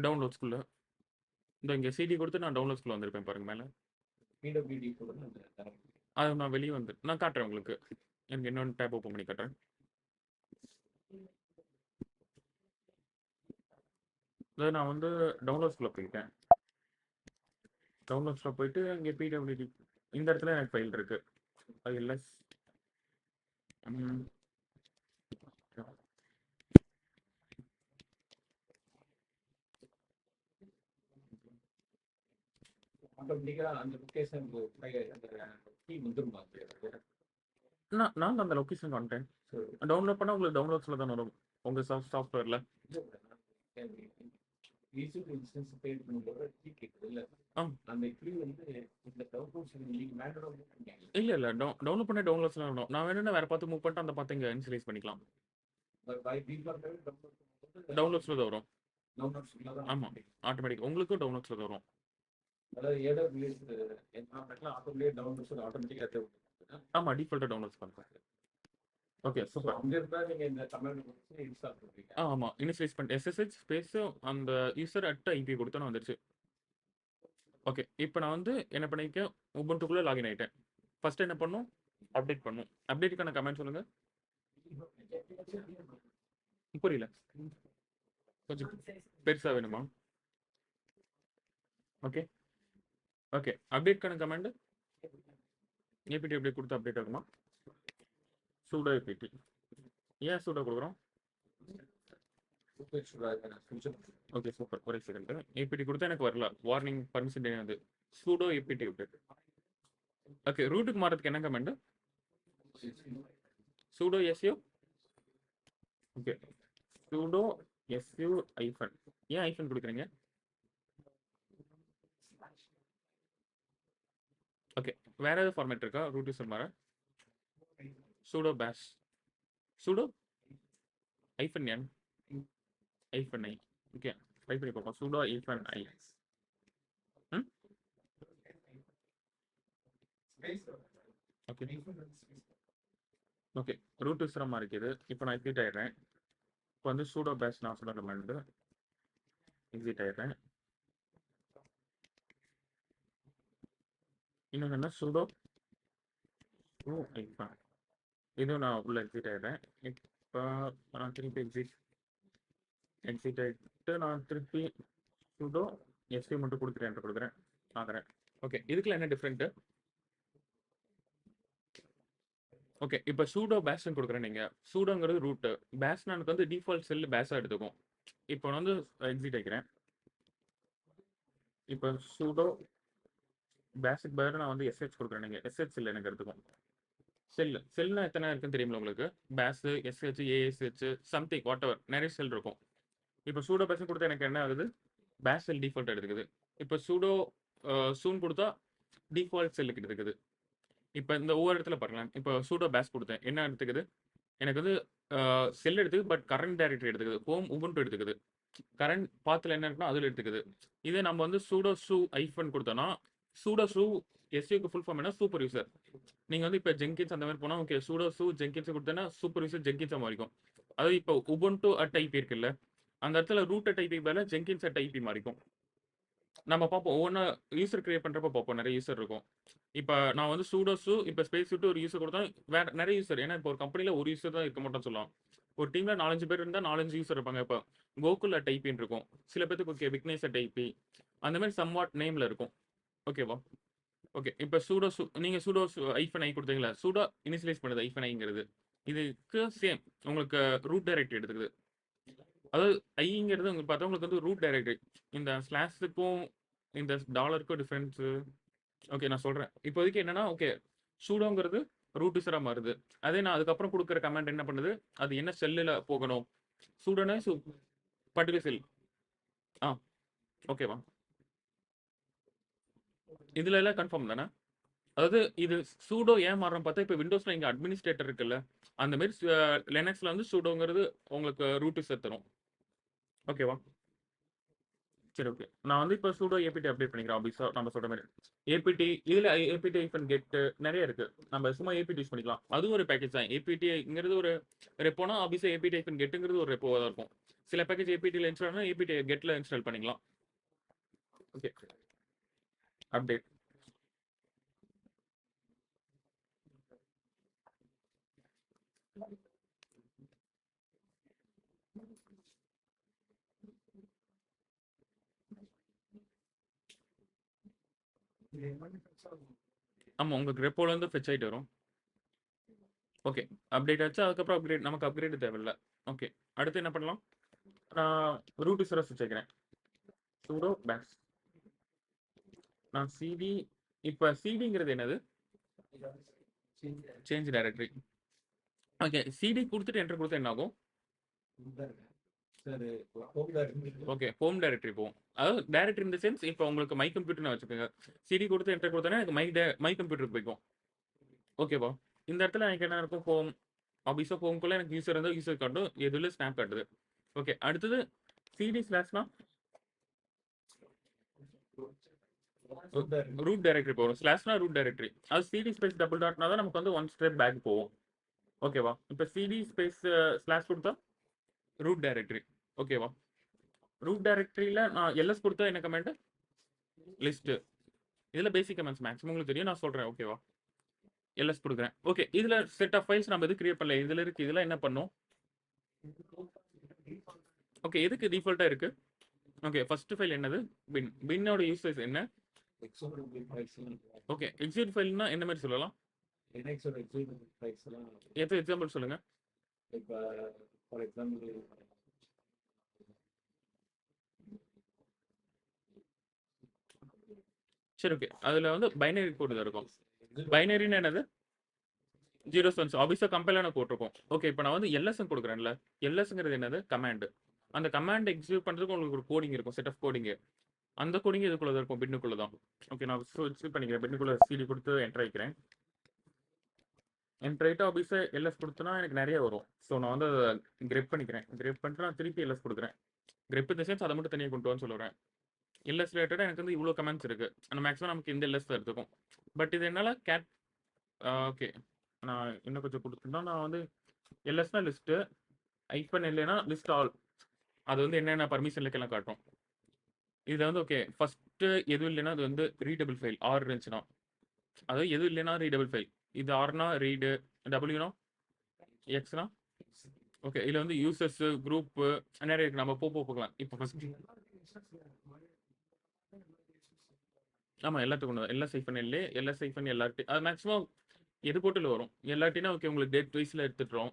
டவுன்லோட்ஸ்குள்ளே இந்த இங்கே சிடி கொடுத்து நான் டவுன்லோட்ஸ்குள்ளே வந்திருப்பேன் பாருங்க மேலே. அது நான் வெளியே வந்து நான் காட்டுறேன் உங்களுக்கு. எனக்கு இன்னொன்று டேப் ஓப்பன் பண்ணி காட்டுறேன். அதாவது நான் வந்து டவுன்லோட்ஸ்குள்ளே போயிட்டேன். டவுன்லோட்ஸில் போயிட்டு இங்கே பிடபிள்யூடி இந்த இடத்துல எனக்கு ஃபைல் இருக்கு. அது எல்எஸ் நான் அந்த லொக்கேஷன் வந்துட்டேன். டவுன்லோட் பண்ணால் உங்களுக்கு டவுன்லோட்ஸில் தான் வரும் உங்கள் சாஃப்ட்வேரில். இல்ல டவுன்லோட் பண்ண டவுன்லோட்ஸ்லாம் வரும். நான் வேணும்னா வேற பார்த்து மூவ் பண்ணிட்டு அந்த பார்த்து இங்கே இன்ஸ்டலைஸ் பண்ணிக்கலாம். டவுன்லோட்ஸில் தான் வரும். ஆமாம் ஆட்டோமேட்டிக் உங்களுக்கும் டவுன்லோட்ஸில் தான் வரும். ஆமாம் டிஃபால்ட்டாக டவுன்லோட்ஸ் பண்ணுறேன். Okay so super. அங்க இருந்தா நீங்க இந்த கமாண்ட் கொடுத்து இன்ஸ்டால் பண்றீங்க. ஆமா. இனிஷியலைஸ் பண்ணிட்டு எஸ்எஸ்ஹெச் ஸ்பேஸ் அந்த யூசர் அட் ஐபி கொடுத்தோன்னு வந்துருச்சு. ஓகே. இப்போ நான் வந்து என்ன பண்ணியிருக்கேன், உபுண்டுக்குள்ள லாகின் ஆயிட்டேன். ஃபர்ஸ்ட் என்ன பண்ணணும்? அப்டேட் பண்ணணும். அப்டேட்டுக்கான கமெண்ட் சொல்லுங்க. புரியல. கொஞ்சம் பெருசா வேணுமா? ஓகே. ஓகே. அப்டேட்க்கான கமாண்ட் ஏபிடி அப்டேட் கொடுத்து அப்டேட் ஆகுமா? Sudo APT. ஏன் சூடோ கொடுக்குறோம்? Okay super. ஒரே செகண்ட். ஏபிடி கொடுத்தா எனக்கு வரல. வார்னிங் பர்மிஷன் வந்து சூடோ ஏபிடி அப்டேட். ஓகே. ரூட்டுக்கு மாறதுக்கு என்ன command? Sudo SU. Okay. Sudo SU hyphen. ஏன் ஐஃபன் கொடுக்குறீங்க? ஓகே. வேற ஏதாவது ஃபார்மேட் இருக்கா ரூட் யூசர் மாற? Sudo bash. சூடோ ஐஃபன் என் ஐஃபன் ஐ. ஓகே. ட்ரை பண்ணி பார்ப்போம். சூடோ ஐஃபன் ஐ. ம் ஓகே. ஓகே. ரூட் யூசர் மாதிரி இருக்குது. இப்போ நான் எக்ஸிட் ஆயிடுறேன். இப்போ வந்து சூடோ பேஷ் நான் சொல்ல கமாண்ட் எக்ஸிட் ஆயிடுறேன். இன்னொன்று என்ன சூடோ ஐஃபன். இதுவும் நான் உள்ள எக்ஸிட் ஆயிடுறேன். இப்போ நான் திருப்பி எக்ஸிட் ஆகிட்டு நான் திருப்பி சூடோ எஸ்யூ மட்டும் கொடுக்குறேன் ஆகிறேன். ஓகே. இதுக்குள்ள என்ன டிஃப்ரெண்ட்டு? ஓகே. இப்போ சூடோ பேஷ்னு கொடுக்குறேன். நீங்கள் சூடோங்கிறது ரூட்டு, பேஷ்னா எனக்கு வந்து டிஃபால்ட் செல்லு பேஷாக எடுத்துக்கும். இப்போ நான் வந்து எக்ஸிட் ஆகிக்கிறேன். இப்போ சூடோ பேஷுக்கு பதிலாக நான் வந்து எஸ்ஹெச் கொடுக்குறேன். நீங்கள் எஸ்ஹெச் செல் எனக்கு எடுத்துக்கும். செல்னா எத்தனை இருக்குன்னு தெரியுமா உங்களுக்கு? Bash, SH, ASH, something whatever நிறைய செல் இருக்கும். இப்போ சூடோ பேஷன் கொடுத்தா எனக்கு என்ன ஆகுது? பேஷ் செல் டிஃபால்ட் எடுத்துக்குது. இப்போ சூடோ சூன் கொடுத்தா டிஃபால்ட் செல்லுக்கு எடுத்துக்குது. இப்போ இந்த ஒவ்வொரு இடத்துல பாருங்களேன். இப்போ சூடோ பேஷ் கொடுத்தேன். என்ன எடுத்துக்குது? எனக்கு வந்து செல் எடுத்துக்குது. பட் கரண்ட் டைரக்டரி எடுத்துக்குது. ஹோம் உபுண்டு எடுத்துக்குது. கரண்ட் பாத்தில் என்ன இருக்குன்னா அதில் எடுத்துக்குது. இதே நம்ம வந்து சூடோ சூ ஐஃபன் கொடுத்தோன்னா சூடோ சூ எஸ்யூக்கு ஃபுல் ஃபார்ம் என்ன? Super user. நீங்கள் வந்து இப்போ ஜெங்கின்ஸ் அந்த மாதிரி போனால் ஓகே சூடோ சூ ஜெங்கின்ஸ் கொடுத்தேன்னா சூப்பர் யூசர் ஜெங்கின்ஸாக மாறிக்கும். அதாவது இப்போ உபுண்டு அட் ஐபி இருக்குல்ல, அந்த இடத்துல ரூட் அட் ஐபி பதிலாக ஜெங்கின்ஸ் அட் ஐபி மாறிக்கும். நம்ம பார்ப்போம். ஒவ்வொன்றா யூசர் கிரியேட் பண்ணுறப்ப பார்ப்போம். நிறைய யூசர் இருக்கும். இப்போ நான் வந்து சூடோஸு இப்போ ஸ்பேஸ் விட்டு ஒரு யூசர் கொடுத்தா வேற நிறைய யூசர். ஏன்னா இப்போ ஒரு கம்பெனியில் ஒரு யூசர் தான் இருக்க மாட்டோம்னு சொல்லலாம். ஒரு டீமில் 4-5 பேர் இருந்தால் 4-5 யூசர் இருப்பாங்க. இப்போ கோகுல் அட் ஐபின்னு இருக்கும். சில பேருக்கு ஓகே விக்னேஷ் அட் ஐபி அந்த மாதிரி சம்வாட் நேமில் இருக்கும். ஓகேவா? ஓகே. இப்போ சூடோ நீங்கள் சூடோ ஐஃபன் ஐ கொடுத்தீங்களா? சூடோ இனிஷியலைஸ் பண்ணுது ஐஃபன் ஐங்கிறது. இதுக்கு சேம் உங்களுக்கு ரூட் டைரக்டரி எடுத்துக்குது. அதாவது ஐங்கிறது உங்களுக்கு பார்த்தா உங்களுக்கு வந்து ரூட் டைரக்டரி. இந்த ஸ்லாஷுக்கும் இந்த டாலருக்கும் டிஃப்ரென்ஸு. ஓகே நான் சொல்கிறேன். இப்போதைக்கு என்னன்னா ஓகே சூடோங்கிறது ரூட் யூசராக மாறுது. அதே நான் அதுக்கப்புறம் கொடுக்குற கமாண்ட் என்ன பண்ணுது? அது என்ன செல்லில் போகணும்? சூடோனா பர்டிகுலர் செல். ஆ ஓகேவா? இதுல எல்லாம் கன்ஃபார்ம் தானே? அதாவது இது சூடோ ஏன் மாறுறோம் பார்த்தா இப்போ விண்டோஸில் இங்கே அட்மினிஸ்ட்ரேட்டர் இருக்குல்ல, அந்த மாதிரி லினக்ஸில் வந்து சூடோங்கிறது உங்களுக்கு ரூட் யூசர் தரும். ஓகேவா? சரி ஓகே. நான் வந்து இப்போ சூடோ ஏபிடி அப்டேட் பண்ணிக்கிறேன். ஆப்வியஸாக நம்ம சொல்கிற மாதிரி ஏபிடி இதில் ஏபிடி ஐஃபன் கெட்டு நிறைய இருக்குது. நம்ம சும்மா ஏபிடி யூஸ் பண்ணிக்கலாம். அதுவும் ஒரு பேக்கேஜ் தான். ஏபிடிங்கிறது ஒரு ரெப்போனா ஆப்வியஸாக ஏபிடி ஐஃபன் கெட்டுங்கிறது ஒரு ரெப்போவாக தான் இருக்கும். சில பேக்கேஜ் ஏபிடியில் இன்ஸ்டால் பண்ணால் ஏபிடி கெட்டில் இன்ஸ்டால் பண்ணிக்கலாம். ஓகே. அப்டேட். ஆமாம் உங்களுக்கு ரெப்போலேருந்து ஃபெச் ஆகிட்டு வரும். ஓகே. அப்டேட் ஆச்சு. அதுக்கப்புறம் அப்கிரேட் நமக்கு அப்கிரேட் தேவையில்லை. ஓகே. அடுத்து என்ன பண்ணலாம்? நான் ரூட் யூசரை ஸ்விட்ச் வைக்கிறேன். சூடோ பேஷ். நான் சிடி. இப்போ சிடிங்கிறது என்னது? Change directory. ஓகே. சிடி கொடுத்துட்டு என்டர் கொடுத்தா என்ன ஆகும்? ஓகே. ஹோம் டைரக்டரி போகும். அதாவது டைரக்டரி இந்த சென்ஸ் இப்போ உங்களுக்கு மை கம்ப்யூட்டர்னு வச்சுக்கோங்க. சிடி கொடுத்து என்டர் கொடுத்தோன்னா எனக்கு மை கம்ப்யூட்டருக்கு போய்க்கும். ஓகேவா? இந்த இடத்துல எனக்கு என்ன இருக்கும்? ஹோம் ஆஃபீஸோ ஹோம்குள்ளே எனக்கு யூசர் இருந்தால் யூசர் காட்டும், எதுல ஸ்னாப் காட்டுது. ஓகே. அடுத்தது சிடி ஸ்லாஷ்னா ரூட் டைரக்டரி போகும். ஸ்லாஷ்னா ரூட் டைரக்டரி. அது சிடி ஸ்பேஸ் டபுள் டாட்னா தான் நமக்கு வந்து ஒன் ஸ்டெப் பேக் போகும். ஓகேவா? இப்போ சிடி ஸ்பேஸ் ஸ்லாஷ் கொடுத்தா ரூட் டைரக்டரி. ஓகேவா? ரூட் டைரக்டரியில நான் எல்எஸ் கொடுத்தா என்ன கமெண்ட்? லிஸ்ட். இதுல பேசிக் கமெண்ட்ஸ் மேக்ஸிமம் உங்களுக்கு தெரியும், நான் சொல்றேன். ஓகேவா? எல்எஸ் கொடுக்குறேன். ஓகே, இதுல செட் ஆஃப் ஃபைல்ஸ் நம்ம எது கிரியேட் பண்ணல, இதுல இருக்கு. இதெல்லாம் என்ன பண்ணும்? ஓகே, எதுக்கு டிஃபால்ட்டா இருக்கு? ஓகே, ஃபர்ஸ்ட் ஃபைல் என்னது? பின். பின்னோட யூசேஜ் என்ன? எக்ஸிக்யூட்டிவ் ஃபைல்ஸ் ஓகே, எக்ஸிக்யூட் ஃபைல்னா என்ன மாதிரி சொல்லலாம்? லினக்ஸோட எக்ஸிக்யூட்டிவ் ஃபைல்ஸ் எல்லாம் எது எக்ஸாம்பிள் சொல்லுங்க. இப்போ ஃபார் எக்ஸாம்பிள் சரி, ஓகே. அதுல வந்து பைனரி கோடு தான் இருக்கும். பைனரின்னு என்னது? ஜீரோஸ் ஒன்ஸ் ஆபிஸா கம்பைலான போட்டிருக்கோம். ஓகே, இப்போ நான் வந்து எல்எஸ் கொடுக்குறேன்ல, எல்எஸ்ங்கிறது என்னது? கமாண்ட். அந்த கமாண்ட் எக்ஸிக்யூட் பண்றதுக்கு உங்களுக்கு ஒரு கோடிங் இருக்கும், செட் ஆஃப் கோடிங். அந்த கோடிங் இதுக்குள்ள தான் இருக்கும், பின்னுக்குள்ள தான். ஓகே, நான் ஸ்விட்ச் பண்ணிக்கிறேன். பின்னுக்குள்ள சிடி கொடுத்து என்டர் வைக்கிறேன். என்டர் ஆகிட்டு ஆபிஸா எல்எஸ் கொடுத்தனா எனக்கு நிறைய வரும். ஸோ நான் வந்து அதை கிரெப் பண்ணிக்கிறேன். கிரெப் பண்ணிட்டு நான் திருப்பி எல்எஸ் கொடுக்குறேன். கிரெப் இந்த சென்ஸ் அதை மட்டும் தனியாக கொண்டு வான்னு சொல்லுறேன். எல்எஸ் ரிலேட்டடாக எனக்கு வந்து இவ்வளோ கமெண்ட்ஸ் இருக்கு. ஆனால் மேக்ஸிமம் நமக்கு இந்த எல்எஸ் தான் எடுத்துக்கும். பட் இது என்னால் கேட் ஓகே, நான் இன்னும் கொஞ்சம் கொடுத்துருந்தா நான் வந்து எல்எஸ்னா லிஸ்ட்டு, ஐஃபன் இல்லைன்னா லிஸ்ட் ஆல். அது வந்து என்னென்ன பர்மிஷன்லுக்கெல்லாம் காட்டும். இதில் வந்து ஓகே, ஃபஸ்ட்டு எதுவும் இல்லைன்னா அது வந்து ரீடபிள் ஃபைல். ஆர் இருந்துச்சுன்னா, அதாவது எதுவும் இல்லைன்னா ரீடபிள் ஃபைல். இது ஆர்னா ரீடு, டபிள்யூனா எக்ஸ்னா ஓகே. இதில் வந்து யூசர்ஸ் குரூப்பு நிறைய இருக்கு. நம்ம போகலாம். இப்போ ஃபஸ்ட் ஆமாம், எல்லாத்துக்கும் ஒன்று. LS hyphen LA, LS hyphen LRT. அது மேக்ஸிமம் எது போட்டில் வரும். எல்ஆர்டினா ஓகே, உங்களுக்கு டேட் வைஸில் எடுத்துட்டுறோம்.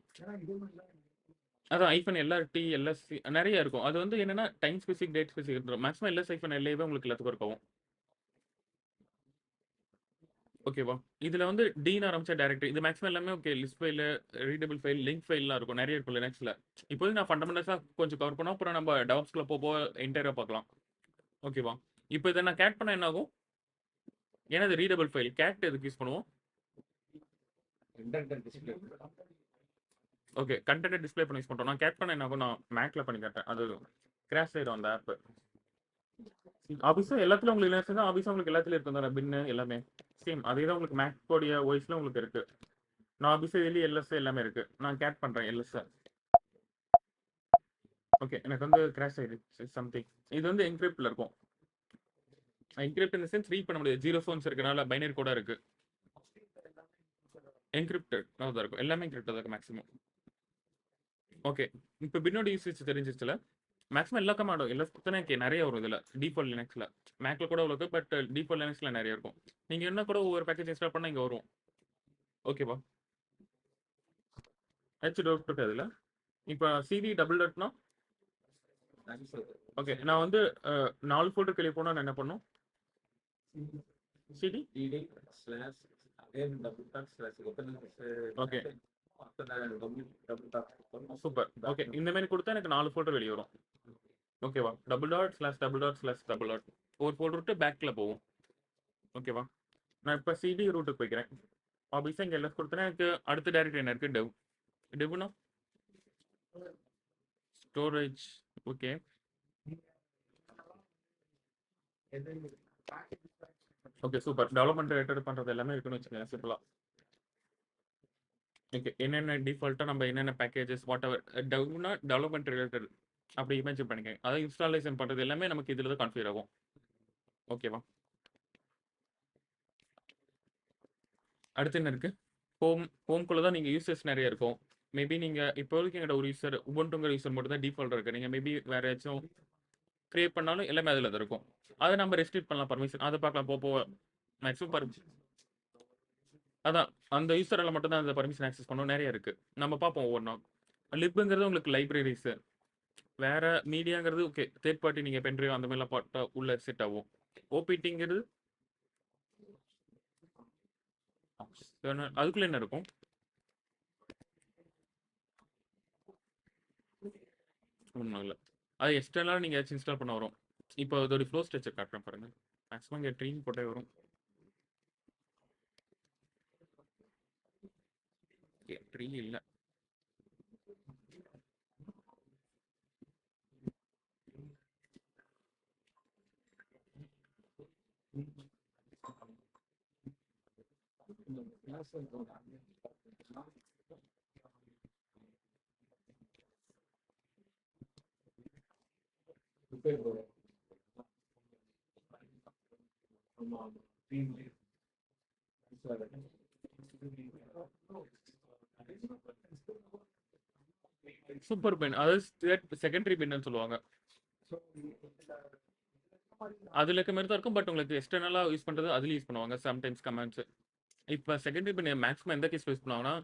அதான் ஐஃபன் எல்ஆர்டி, எல்எஸ்சி நிறைய இருக்கும். அது வந்து என்னன்னா time specific, date specific. Maximum LS hyphen எல்ஏவே உங்களுக்கு எல்லாத்துக்கும் இருக்கும். ஓகேவா? இதில் வந்து டீன் ஆரம்பிச்ச டைரக்டரி இது மேக்ஸிமம் எல்லாமே okay. List file, readable file, link ஃபைல்லாம் இருக்கும். நிறைய இருக்கும் லினக்ஸில். இப்போது நான் ஃபண்டமெண்டல்ஸாக கொஞ்சம் கவர் பண்ணோம். அப்புறம் நம்ம டெவலப்ஸ்குள்ள போக என்டையராக பார்க்கலாம். ஓகேவா? இப்போ இதை நான் கேட் பண்ண என்ன ஆகும்? ஏன்னா இது ரீடபிள் ஃபைல். கேட் எதுக்கு யூஸ் பண்ணுவோம்? டிஸ்பிளே ஓகே, கண்டென்ட் டிஸ்பிளே பண்ணி யூஸ் பண்ணுறோம். நான் கேட் பண்ண என்ன ஆகும்? நான் மேக்ல பண்ணி கேட்டேன். அது கிராஷ் ஆயிடும் அந்த ஆப். ஆஃபீஸும் எல்லாத்துலையும் உங்களுக்கு லினக்ஸ் தான். ஆஃபீஸும் உங்களுக்கு எல்லாத்துலையும் இருக்கும் தானே, பின்னு எல்லாமே சேம். அதே தான் உங்களுக்கு மேக் கோடிய வாய்ஸில் உங்களுக்கு இருக்கு. நான் ஆஃபீஸு இதுலேயே எல்எஸ் எல்லாமே இருக்கு. நான் கேட் பண்ணுறேன் எல்எஸ். ஓகே, எனக்கு வந்து கிராஷ் ஆயிடுச்சு சம்திங். இது வந்து என்கிரிப்ட்ல இருக்கும். என்கிரிப்ட் இந்த சென்ஸ் ரீட் பண்ண முடியாது. ஜீரோ ஃபோன்ஸ் இருக்கனால பைனரி கூட இருக்கு. என்கிரிப்டட் தான் இருக்கும். எல்லாமே என்கிரிப்டட் தான் மேக்ஸிமம். ஓகே, இப்போ பின்னோட யூசேஜ் தெரிஞ்சிச்சுல. மேக்ஸிமம் எல்லா கமாண்டும் எல்எஸ் கொடுத்தா நிறைய வரும். இதில் டிஃபால்ட் லினக்ஸில் மேக்ல கூட அவ்வளோக்கு, பட் டிஃபால்ட் லினக்ஸில் நிறைய இருக்கும். நீங்கள் என்ன கூட ஒவ்வொரு பேக்கேஜ் இன்ஸ்டால் பண்ணால் இங்கே வரும். ஓகேவா? டவுட் இருக்கு அதில். இப்போ சிடி டபுள் டாட்னா ஓகே, நான் வந்து 4 ஃபோல்டர் வெளியே போனால் நான் என்ன பண்ணும்? CD slash again double dot slash okay, super. Okay, இந்த மாதிரி கொடுத்தா எனக்கு 4 ஃபோல்டர் வெளியே வரும். ஓகேவா? Double dot slash double dot slash double dot ஒரு ஃபோல்டர் விட்டு பேக்கில் போகும். ஓகேவா? நான் இப்போ சிடி ரூட்டுக்கு போய்க்கிறேன். ஆஃபீஸாக இங்கே எல்லாம் கொடுத்தேன்னா எனக்கு அடுத்த டைரக்டரி என்ன இருக்குது? டெவ். டெவ்னா storage. Okay, okay super. Development related பண்ணுறது எல்லாமே இருக்குன்னு வச்சுக்கோங்க சிம்பிளாக. ஓகே, என்னென்ன டிஃபால்ட்டாக நம்ம என்னென்ன பேக்கேஜஸ் வாட் எவர் டெவ்னா டெவலப்மெண்ட் ரிலேட்டட் அப்படி இமேஜின் பண்ணிக்கோங்க. அதாவது இன்ஸ்டாலேஷன் பண்ணுறது எல்லாமே நமக்கு இதில் தான் கான்ஃபிகர் ஆகும். ஓகேவா? அடுத்து என்ன இருக்குது? ஹோம்குள்ளே தான் நீங்கள் யூசர்ஸ் நிறைய இருக்கும். மேபி நீங்கள் இப்போ வரைக்கும் எங்கிட்ட ஒரு யூசர் உபுண்டுங்கிற யூசர் மட்டும் தான் டிஃபால்ட் இருக்குது. நீங்கள் மேபி வேறு ஏதாச்சும் க்ரியேட் பண்ணாலும் எல்லாமே அதில் தான் இருக்கும். அதை நம்ம ரெஸ்ட்ரிக்ட் பண்ணலாம், பர்மிஷன் அதை பார்க்கலாம். போக மேக்ஸிமம் பர்மிஷன் அதான் அந்த யூசரால் மட்டும் தான் அந்த பர்மிஷன் ஆக்சஸ் பண்ணணும். நிறைய இருக்குது, நம்ம பார்ப்போம் ஒவ்வொன்றும். லிப்புங்கிறது உங்களுக்கு லைப்ரரிஸு. வேற மீடியாங்கிறது ஓகே, தேர்ட் பார்ட்டி நீங்கள் பென்ட்ரைவ் அந்த மாதிரிலாம் பார்த்தா உள்ள செட் ஆகும். ஓபிடிங்கிறது அதுக்குள்ளே என்ன இருக்கும்? ஒன்றும் இல்லை, அது எக்ஸ்டர்னலாக நீங்கள் ஏதாச்சும் இன்ஸ்டால் பண்ண வரும். இப்போ அதோட ஃப்ளோ ஸ்ட்ரக்சர் காட்டுறேன் பாருங்க. மேக்ஸிமம் இங்கே ட்ரீம் போட்டே வரும். ட்ரீ இல்லை, பேர் நம்ம டீம் சூப்பர் பென், அதாவது செகண்டரி பென்னு சொல்லுவாங்க. அதுல இருக்க மாதிரி தான் இருக்கும். பட் உங்களுக்கு எக்ஸ்டர்னலா யூஸ் பண்றது அதுல யூஸ் பண்ணுவாங்க சம்டைம்ஸ் கமெண்ட்ஸ். இப்போ செகண்டரி பென் மேக்ஸிமம் எந்த கேஸ் யூஸ் பண்ணுவாங்கன்னா,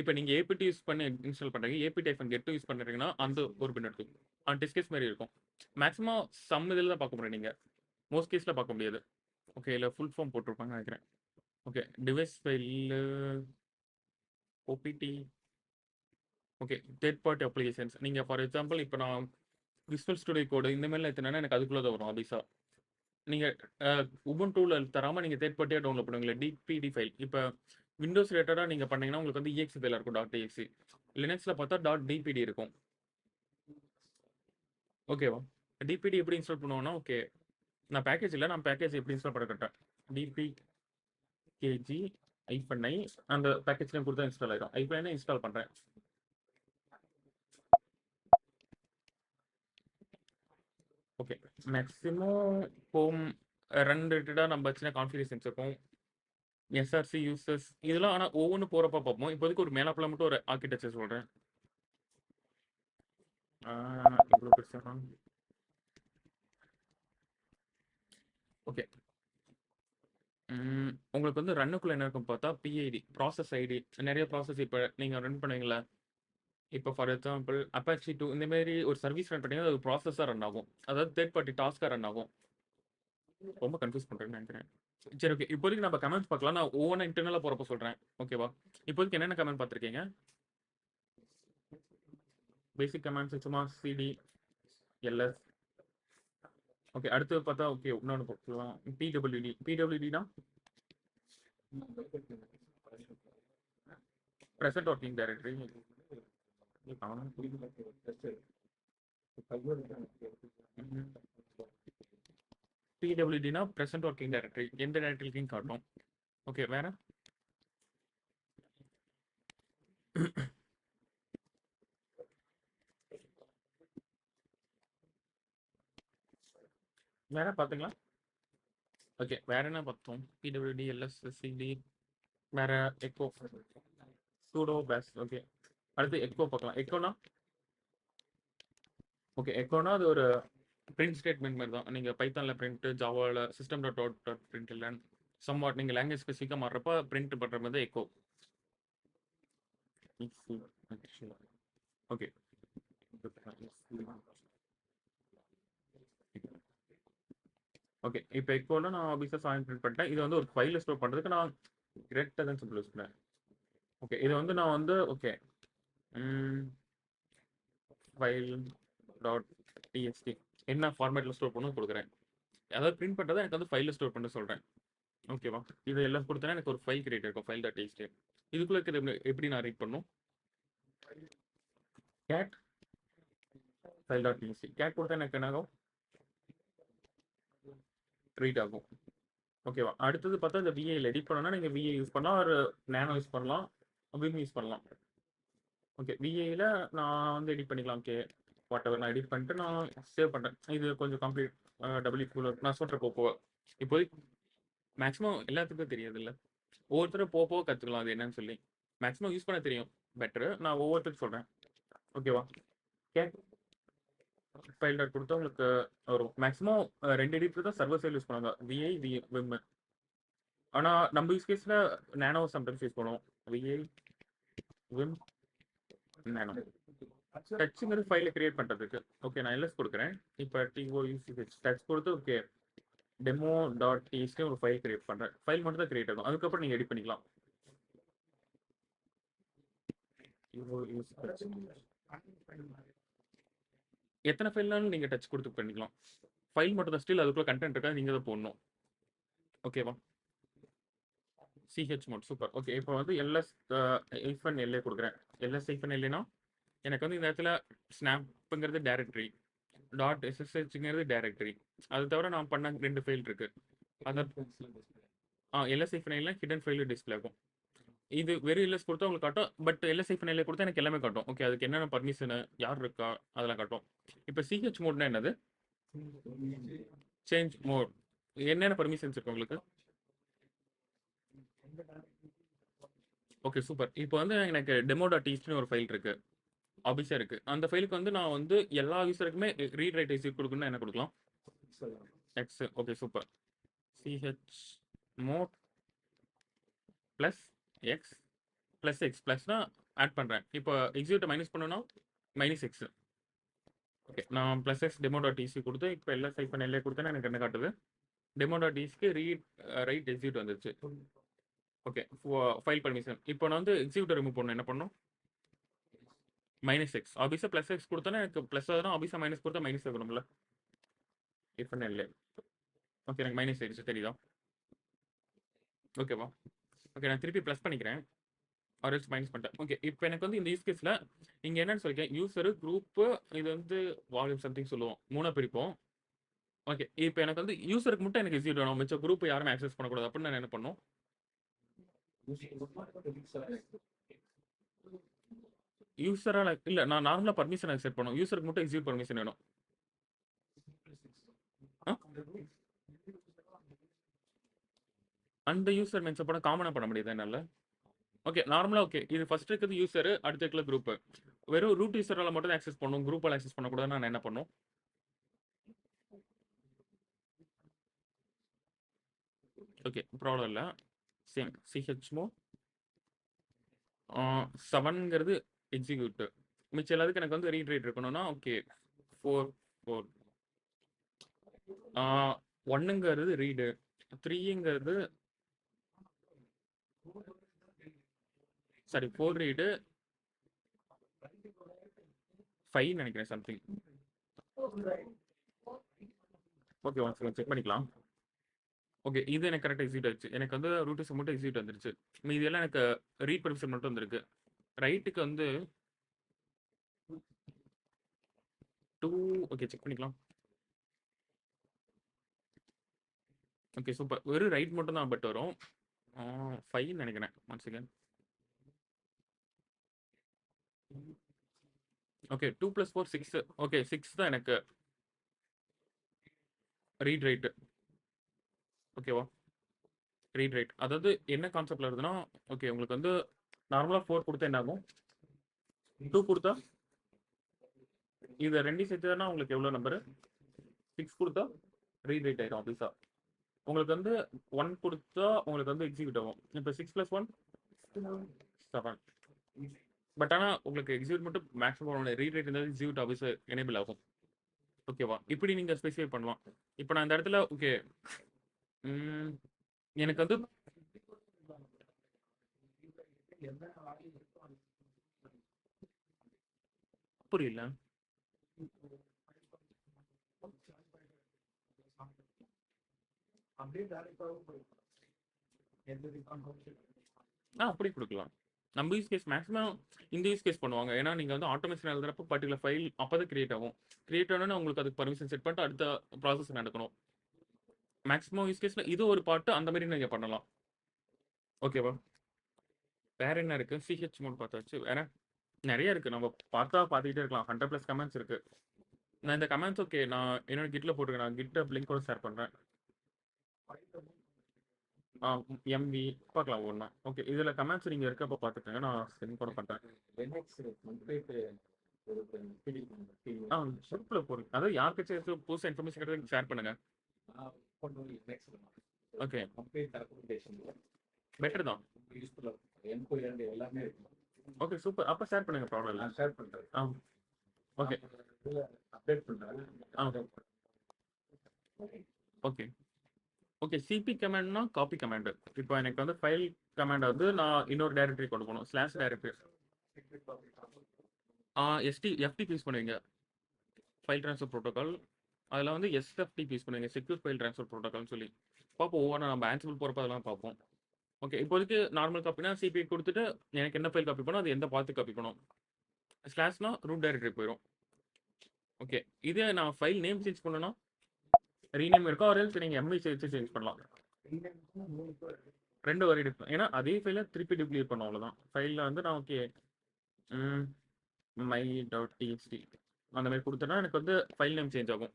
இப்போ நீங்க ஏபிடி யூஸ் பண்ணி இன்ஸ்டால் பண்றீங்க, ஏபிடி ஐஃபன் கெட் யூஸ் பண்றீங்கன்னா அந்த ஒரு பென் எடுத்துக்கும். டெஸ்ட் கேஸ் மாதிரி இருக்கும். மேக்ஸிமம் சம் இதில் தான் பார்க்க முடியும், நீங்க மோஸ்ட் கேஸ்ல பார்க்க முடியாது. ஓகே, இல்லை ஃபுல் ஃபார்ம் போட்டிருப்பாங்க நினைக்கிறேன். Okay, device file OPD. Okay, third party applications. நீங்கள் ஃபார் எக்ஸாம்பிள் இப்போ நான் விஸ்வல் ஸ்டுடியோ கோடு இந்த மாதிரிலாம் எடுத்தேன்னா எனக்கு அதுக்குள்ளே தான் வரும் அபிசா. நீங்கள் உபுண்டூவில் தராமல் நீங்கள் தேர்ட் பார்ட்டியாக டவுன்லோட் பண்ணுவீங்களா டிபிடி ஃபைல். இப்போ விண்டோஸ் ரிலேட்டடாக நீங்கள் பண்ணீங்கன்னா உங்களுக்கு வந்து EXE ஃபைலாக இருக்கும், .exe. லினக்ஸில் பார்த்தா .dpd இருக்கும். ஓகேவா? டிபிடி எப்படி இன்ஸ்டால் பண்ணுவோன்னா, ஓகே நான் பேக்கேஜ் இல்லை, நான் பேக்கேஜ் எப்படி இன்ஸ்டால் பண்ண கட்டேன். dpkg -i அந்த பேக்கேஜ் நேம் கொடுத்தா இன்ஸ்டால் ஆயிடும். i இன்ஸ்டால் பண்ணுறேன். ஓகே, மேக்ஸிமம் ஹோம் ரன் ரிலேட்டடாக நம்ம சின்ன கான்ஃபிகரேஷன்ஸ் இருக்கும். எஸ்ஆர்சி யூசர்ஸ் இதெல்லாம் ஆனால் ஒவ்வொன்று போகிறப்ப பார்ப்போம். இப்போதைக்கு ஒரு மேலாப்பில் மட்டும் ஒரு ஆர்கிடெக்சர் சொல்கிறேன். இவ்வளோ பெருசாக. ஓகே, உங்களுக்கு வந்து ரன்னுக்குள்ளே என்ன இருக்கும் பார்த்தா பிஐடி ப்ராசஸ் ஐடி. நிறைய ப்ராசஸ் இப்போ நீங்கள் ரன் பண்ணுவீங்களா, இப்போ ஃபார் எக்ஸாம்பிள் அப்பாச்சி 2 இந்த மாதிரி ஒரு சர்வீஸ் ரன் பண்ணிங்கன்னா அது ப்ராசஸாக ரன் ஆகும், அதாவது தேர்ட் பார்ட்டி டாஸ்க்காக ரன் ஆகும். ரொம்ப கன்ஃபியூஸ் பண்ணுறேன்னு நினைக்கிறேன். சரி, ஓகே, இப்போதைக்கு நம்ம கமெண்ட்ஸ் பார்க்கலாம். நான் ஒவ்வொன்றா இன்டர்னலாக போகிறப்ப சொல்கிறேன். ஓகேவா? இப்போதைக்கு என்னென்ன கமெண்ட் பார்த்துருக்கீங்க? பேசிக் கமெண்ட்ஸ் சும்மா சிடி எல்எஸ். ஓகே, அடுத்து பார்த்தா ஓகே இன்னொன்று போட்டுக்கலாம். பிடபிள்யூடினா ப்ரெசென்ட் ஒர்க்கிங் டைரக்டரி. பிடபிள்யூடினா ப்ரெசென்ட் ஒர்க்கிங் டைரக்டரி, எந்த டைரக்டரிக்கும் காட்டும். ஓகே, வேற வேற பார்த்துங்களா? ஓகே, வேற என்ன பார்த்தோம்? பிடபிள்யூடி எல்எஸ் சிடி, வேற எக்கோ சூடோ பேஸ். ஓகே, அடுத்து எக்கோ பார்க்கலாம். எக்கோனா ஓகே, எக்கோனா அது ஒரு பிரிண்ட் ஸ்டேட்மெண்ட் மாதிரி தான். நீங்கள் பைத்தானில் பிரிண்ட், ஜாவாவில் system.out.println இல்லை சம்வாட் நீங்கள் லாங்குவேஜ் ஸ்பெசிஃபிக்காக மாறுறப்ப பிரிண்ட் பண்ணுற மாதிரி தான் எக்கோ. ஓகே, ஓகே, இப்போ எக்கோல நான் ஆஃபீஸாக சாயின் பிரிண்ட் பண்ணிட்டேன். இது வந்து ஒரு ஃபைலில் ஸ்டோர் பண்ணுறதுக்கு நான் கிரெக்டாக தான் சிம்பிள் யூஸ் பண்ணேன். ஓகே, இது வந்து நான் வந்து ஓகே ஃபைல் .txt என்ன ஃபார்மேட்டில் ஸ்டோர் பண்ணணும் கொடுக்குறேன். அதாவது பிரிண்ட் பண்ணுறதை எனக்கு வந்து ஃபைலில் ஸ்டோர் பண்ண சொல்கிறேன். ஓகேவா? இது எல்லாம் கொடுத்தேன்னா எனக்கு ஒரு ஃபைல் கிரியேட் இருக்கும், ஃபைல் .txt. இதுக்குள்ளே இருக்கிறது எப்படி நான் ரீட் பண்ணும்? கேட் ஃபைல் .txt கேட் கொடுத்தா எனக்கு என்ன ஆகும்? ரீட் ஆகும். ஓகேவா? அடுத்தது பார்த்தா இந்த விஐயில் எடிட் பண்ணோன்னா நீங்கள் விஐ யூஸ் பண்ணலாம், ஒரு நேனோ யூஸ் பண்ணலாம், விம் யூஸ் பண்ணலாம். ஓகே, விஐயில் நான் வந்து எடிட் பண்ணிக்கலாம். ஓகே, வாட் எவர் நான் எடிட் பண்ணிட்டு நான் சேவ் பண்ணுறேன். இது கொஞ்சம் கம்ப்ளீட் டபிள்யூ கூலர் நான் சொல்கிறேன் போக. இப்போதைக்கு மேக்ஸிமம் எல்லாத்துக்கும் தெரியாது இல்லை, ஒவ்வொருத்தரும் போக கற்றுக்கலாம் அது என்னன்னு சொல்லி. மேக்ஸிமம் யூஸ் பண்ண தெரியும் பெட்டரு, நான் ஒவ்வொருத்தருக்கு சொல்கிறேன். ஓகேவா? கேட் ஃபைல் டாட் கொடுத்தா உங்களுக்கு வரும். மேக்ஸிமம் 2 எடிட்டர் தான் சர்வர் சைடு யூஸ் பண்ணுவாங்க, விஐ விம். ஆனால் நம்ம யூஸ் கேஸில் நேனோ சம்டைம்ஸ் யூஸ் பண்ணுவோம். VI vim nano. டச்சுங்கிறது ஃபைலை கிரியேட் பண்ணுறதுக்கு. ஓகே, நான் எல்எஸ் கொடுக்குறேன். இப்போ TOUCH டச் கொடுத்து ஓகே demo.txt ஒரு ஃபைல் கிரியேட் பண்ணுறேன். ஃபைல் மட்டும் தான் கிரியேட் ஆகும், அதுக்கப்புறம் நீங்கள் எடிட் பண்ணிக்கலாம். எத்தனை ஃபைல்னாலும் நீங்கள் டச் கொடுத்து பண்ணிக்கலாம். ஃபைல் மட்டும் தான், ஸ்டில் அதுக்குள்ள கண்டென்ட் இருக்கா நீங்கள் தான் போடணும். ஓகேவா? CH mode super. ஓகே, இப்போ வந்து எல்எஸ் -LA கொடுக்குறேன். எல்எஸ் -LAனா எனக்கு வந்து இந்த இடத்துல ஸ்னாப்புங்கிறது டைரக்டரி, .sshங்கிறது டைரக்டரி. அது தவிர நான் பண்ண 2 ஃபைல் இருக்கு. அந்த LS -LA hidden file display ஆகும். இது வெறும் எல்எஸ் கொடுத்தா உங்களுக்கு காட்டும், பட் எல்எஸ் -LA கொடுத்தா எனக்கு எல்லாமே காட்டும். ஓகே, அதுக்கு என்னென்ன பர்மிஷனு யார் இருக்கா அதெல்லாம் காட்டும். இப்போ சிஹெச் மோட்னா என்னது? சேஞ்ச் மோட் என்னென்ன பர்மிஷன்ஸ் இருக்கு உங்களுக்கு? Okay super. இப்போ வந்து எனக்கு டெமோ.txt ஒரு ஃபைல் இருக்கு. ஆஃபீஸா இருக்கு. அந்த ஃபைலுக்கு வந்து நான் வந்து எல்லா யூசருக்குமே ரீட் ரைட் எக்ஸிக்யூட் கொடுக்கணும்னா என்ன கொடுக்கலாம்? X. Okay super. CH mod plus X plus X ப்ளஸ்னா ஆட் பண்ணுறேன். இப்போ எக்ஸிக்யூட்டை மைனஸ் பண்ணணும்னா மைனஸ் எக்ஸ். ஓகே நான் ப்ளஸ் எக்ஸ் டெமோ.txt கொடுத்து இப்போ எல்லாம் சைட் பண்ண எல்லாம் கொடுத்தேன்னா எனக்கு என்ன காட்டுது? டெமோ.txtக்கு ரீட் ரைட் எக்ஸிக்யூட் வந்துருச்சு. Okay file permission. இப்போ நான் வந்து எக்ஸிக்யூட்டை ரிமூவ் பண்ணணும், என்ன பண்ணணும்? மைனஸ் எக்ஸ் ஆஃபீஸை ப்ளஸ் எக்ஸ் கொடுத்தோன்னா எனக்கு ப்ளஸ் ஆகணும், ஆஃபீஸை மைனஸ் கொடுத்தா மைனஸ் ஆகணும்ல. இப்போ இல்லை. ஓகே எனக்கு மைனஸ் ஆயிடுச்சு தெரியுதா? ஓகேவா? ஓகே நான் திருப்பி ப்ளஸ் பண்ணிக்கிறேன், ஆர்எல்ஸ் மைனஸ் பண்ணிட்டேன். ஓகே இப்போ எனக்கு வந்து இந்த யூஸ் கேஸில் இங்கே என்னன்னு சொல்லியிருக்கேன், யூஸரு குரூப்பு இது வந்து வால்யூம் சம்திங் சொல்லுவோம், மூணாக பிரிப்போம். ஓகே இப்போ எனக்கு வந்து யூஸருக்கு மட்டும் எனக்கு எக்ஸிக்யூட் வேணும், மிச்ச குரூப் யாரும் ஆக்சஸ் பண்ணக்கூடாது அப்படின்னு நான் என்ன பண்ணும்? யூஸரால் இல்லை, நான் நார்மலாக பர்மிஷன் அக்செப்ட் பண்ணும், யூஸருக்கு மட்டும் எக்ஸிக்யூட் பர்மிஷன் வேணும். அந்த யூசர் மென்ஷன் பண்ண காமனாக பண்ண முடியுது என்னால். ஓகே நார்மலாக ஓகே இது ஃபர்ஸ்ட் இருக்குது யூசர், அடுத்த இருக்கிற குரூப். வெறும் ரூட் யூசரால் மட்டும் தான் ஆக்சஸ் பண்ணும், குரூப்பால் ஆக்சஸ் பண்ணக்கூடாதுன்னு நான் என்ன பண்ணும்? ஓகே ப்ராப்ளம் இல்லை. சேம் சிஹெச்மோ 7ங்கிறது எக்ஸிக்யூட், மிச்சம் எல்லாத்துக்கு எனக்கு வந்து ரீட் ரைட் இருக்கணும்னா ஓகே 4 4 1ங்கிறது ரீடு, 3ங்கிறது சாரி 4 ரீடு, 5 நினைக்கிறேன் something. Okay one second check பண்ணிக்கலாம். ஓகே இது எனக்கு கரெக்டாக எக்ஸிக்யூட் ஆயிடுச்சு, எனக்கு வந்து ரூட்டஸ் மட்டும் எக்ஸிக்யூட் வந்துருச்சு, மீதி எல்லாம் எனக்கு ரீட் பர்மிஷன் மட்டும் வந்திருக்கு. ரைட்டுக்கு வந்து 2. ஓகே செக் பண்ணிக்கலாம். ஓகே சூப்பர், வெறும் ரைட் மட்டும் தான் பட் வரும். 5 நினைக்கிறேன் ஒன் செகண்ட். ஓகே 2 + 4 6. ஓகே 6 தான் எனக்கு ரீட் ரைட்டு. ஓகேவா? ரீட் ரைட் அதாவது என்ன கான்செப்ட்ல வருதுன்னா, ஓகே உங்களுக்கு வந்து நார்மலாக 4 கொடுத்தா என்ன ஆகும், 2 கொடுத்தா இதை ரெண்டையும் சேர்த்துனா உங்களுக்கு எவ்வளோ நம்பரு? 6 கொடுத்தா ரீட் ரைட் ஆயிடும் ஆஃபீஸா. உங்களுக்கு வந்து 1 கொடுத்தா உங்களுக்கு வந்து எக்ஸிக்யூட் ஆகும். இப்போ 6 + 1 7. பட் ஆனால் உங்களுக்கு எக்ஸிக்யூட் மட்டும் மேக்ஸிமம் ரீட் ரைட் இருந்தால் எக்ஸிக்யூட் ஆஃபீஸ் எனேபிள் ஆகும். ஓகேவா? இப்படி நீங்கள் ஸ்பெசிஃபை பண்ணலாம். இப்போ நான் இந்த இடத்துல ஓகே எனக்கு வந்து புரியல. அப்படி கொடுக்கலாம். நம்ம யூஸ் கேஸ் மேக்ஸிமம் இந்த யூஸ் கேஸ் பண்ணுவாங்க, ஏன்னா நீங்கள் வந்து ஆட்டோமேஷன் எழுதுறப்ப பர்டிகுலர் ஃபைல் அப்போ தான் கிரியேட் ஆகும். கிரியேட் ஆனோன்னு உங்களுக்கு அதுக்கு பர்மிஷன் செட் பண்ணிட்டு அடுத்த ப்ராசஸ் நடக்கணும். மேக்ஸிமம் யூஸ் கேஸில் இது ஒரு பார்ட்டு அந்த மாதிரி நீங்கள் பண்ணலாம். ஓகேவா? வேற என்ன இருக்கு? சிஹெச் மோட் பார்த்தாச்சு, வேற நிறைய இருக்கு, நம்ம பார்த்துக்கிட்டே இருக்கலாம். 100+ கமெண்ட்ஸ் இருக்கு. நான் இந்த கமெண்ட்ஸ் ஓகே நான் என்னோட கிட்ல போட்டுருக்கேன், நான் கிட்ட லிங்க் கூட ஷேர் பண்ணுறேன். எம்வி பார்க்கலாம் ஒன்றா. ஓகே இதில் கமெண்ட்ஸ் நீங்கள் இருக்கப்போ பார்த்துக்கங்க, நான் சென்ட் கூட பண்ணுறேன். குரூப்பில் போடுங்க, அதாவது யாருக்காச்சும் புதுசாக இன்ஃபர்மேஷன் கிடையாது ஷேர் பண்ணுங்க. ஓகே பெட்டர் தான். ஓகே சூப்பர், அப்போ ஷேர் பண்ணுங்க, ப்ராப்ளம் இல்லை. ஷேர் பண்ணுறேன். ஓகே அப்டேட் பண்ணுறேன். ஓகே ஓகே சிபி கமாண்ட்னா காப்பி கமாண்ட். இப்போ எனக்கு வந்து ஃபைல் கமாண்ட் வந்து நான் இன்னொரு டைரக்டரி கொண்டு போகணும், ஸ்லாஷ் டைரக்டரி. எஃப்டிபி யூஸ் பண்ணுவீங்க, ஃபைல் ட்ரான்ஸ்ஃபர் ப்ரோட்டோகால். அதில் வந்து எஸ்எஃப்டிபி யூஸ் பண்ணுவீங்க, செக்யூர் ஃபைல் ட்ரான்ஸ்ஃபர் ப்ரோட்டோகால்னு சொல்லி பார்ப்போம். ஒவ்வொன்றா நம்ம ஆன்சிபிள் போகிறப்ப அதெல்லாம் பார்ப்போம். ஓகே இப்போதைக்கு நார்மல் காப்பினா சிபி கொடுத்துட்டு எனக்கு என்ன ஃபைல் காப்பி பண்ணணும் அது எந்த பார்த்து காப்பி பண்ணணும். ஸ்லாஷ்னா ரூட் டைரக்டரி போயிடும். ஓகே இதே நான் ஃபைல் நேம் சேஞ்ச் பண்ணணும்னா ரீநேம் இருக்கா, ஒரு நீங்கள் எம்ஐ வச்சு சேஞ்ச் பண்ணலாம். 2 வரி எடுக்கும், ஏன்னா அதே ஃபைலை திருப்பி டூப்ளிகேட் பண்ணோம், அவ்வளோதான். ஃபைலில் வந்து நான் ஓகே my.txt அந்த மாதிரி கொடுத்தேன்னா எனக்கு வந்து ஃபைல் நேம் சேஞ்ச் ஆகும்.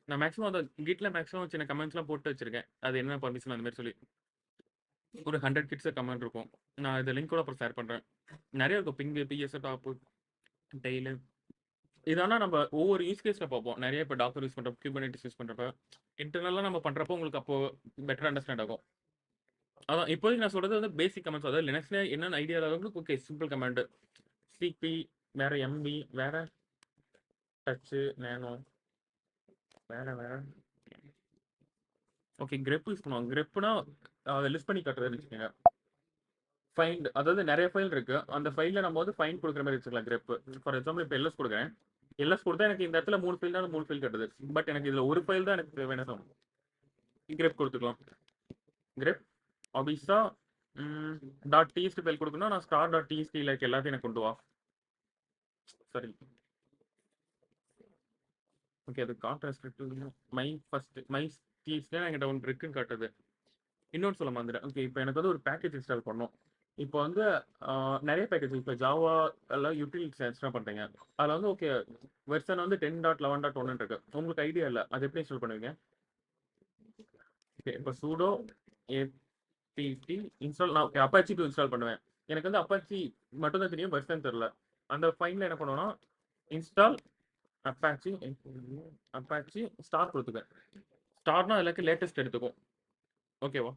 நான் மேக்ஸிமம் அந்த கிட்ல மேக்ஸிமம் சின்ன கமெண்ட்ஸ்லாம் போட்டு வச்சிருக்கேன். அது என்ன பர்மிஷன் அந்த மாதிரி சொல்லி ஒரு 100 கிட்ஸ் கமெண்ட் இருக்கும். நான் இந்த லிங்க் கூட அப்புறம் ஷேர் பண்றேன். நிறைய இருக்கும். Ping, PS, top, tail. இது ஆனா நம்ம ஒவ்வொரு யூஸ் கேஸ்ல பார்ப்போம். நிறைய இப்போ டாக்கர் யூஸ் பண்றப்ப, குபர்நெட்டிஸ் யூஸ் பண்றப்ப, இன்டர்னலா நம்ம பண்றப்போ உங்களுக்கு அப்போ பெட்டர் அண்டர்ஸ்டாண்ட் ஆகும். அதான் இப்போதைக்கு நான் சொல்றது வந்து பேசிக் கமெண்ட்ஸ். அதாவது லினக்ஸ்ல என்னென்ன ஐடியா இல்லாதவங்களுக்கு ஓகே சிம்பிள் கமெண்ட். சிபி, வேற எம்பி, வேற டச், நேனோ, வேற ஓகே கிரெப் யூஸ் பண்ணுவாங்க. கிரெப்னா அதை லிஸ்ட் பண்ணி காட்டுறதுன்னு வச்சுக்கோங்க. ஃபைண்ட், அதாவது நிறைய ஃபைல் இருக்கு. அந்த ஃபைல்ல நம்ம வந்து ஃபைண்ட் கொடுக்குற மாதிரி வச்சுக்கலாம் கிரெப். ஃபார் எக்ஸாம்பிள் இப்போ எல்எஸ் கொடுக்குறேன். எல்எஸ் கொடுத்தா எனக்கு இந்த இடத்துல 3 ஃபைல் தான் 3 ஃபைல் கட்டுது. பட் எனக்கு இதுல ஒரு ஃபைல் தான் எனக்கு வேணும். கிரெப் கொடுத்துக்கலாம். Krebs Abisha dot DST file கொடுக்கணும். நான் ஸ்டார் டாட் டிஎஸ்டி லைக் எல்லாத்தையும் எனக்கு கொண்டு வா. சரி ஓகே, அது contrast my first my DST என்கிட்ட ஒன்று இருக்குன்னு காட்டுது. இன்னொன்று சொல்ல மாதிரி ஓகே, இப்போ எனக்கு வந்து ஒரு பேக்கேஜ் இன்ஸ்டால் பண்ணணும். இப்போ வந்து நிறைய பேக்கேஜ் இப்போ ஜாவா எல்லாம் யூட்டிலிட்டிஸ் இன்ஸ்டால் பண்ணுறீங்க. அதில் வந்து ஓகே வெர்ஷன் வந்து 10.11.1 இருக்கு. உங்களுக்கு ஐடியா இல்லை அது எப்படி இன்ஸ்டால் பண்ணுவீங்க? ஓகே இப்போ சூடோ ஏபிடி இன்ஸ்டால், நான் ஓகே அப்பாச்சி 2 இன்ஸ்டால் பண்ணுவேன். எனக்கு வந்து அப்பாச்சி மட்டும் தான் தெரியும், வெர்ஷன் தெரில. அந்த ஃபைலில் என்ன பண்ணுவோம்னா இன்ஸ்டால் அப்பாச்சி அப்பாச்சி ஸ்டார் கொடுத்துக்கேன். ஸ்டார்னா எல்லாருக்கும் லேட்டஸ்ட் எடுத்துக்கும். ஓகேவா?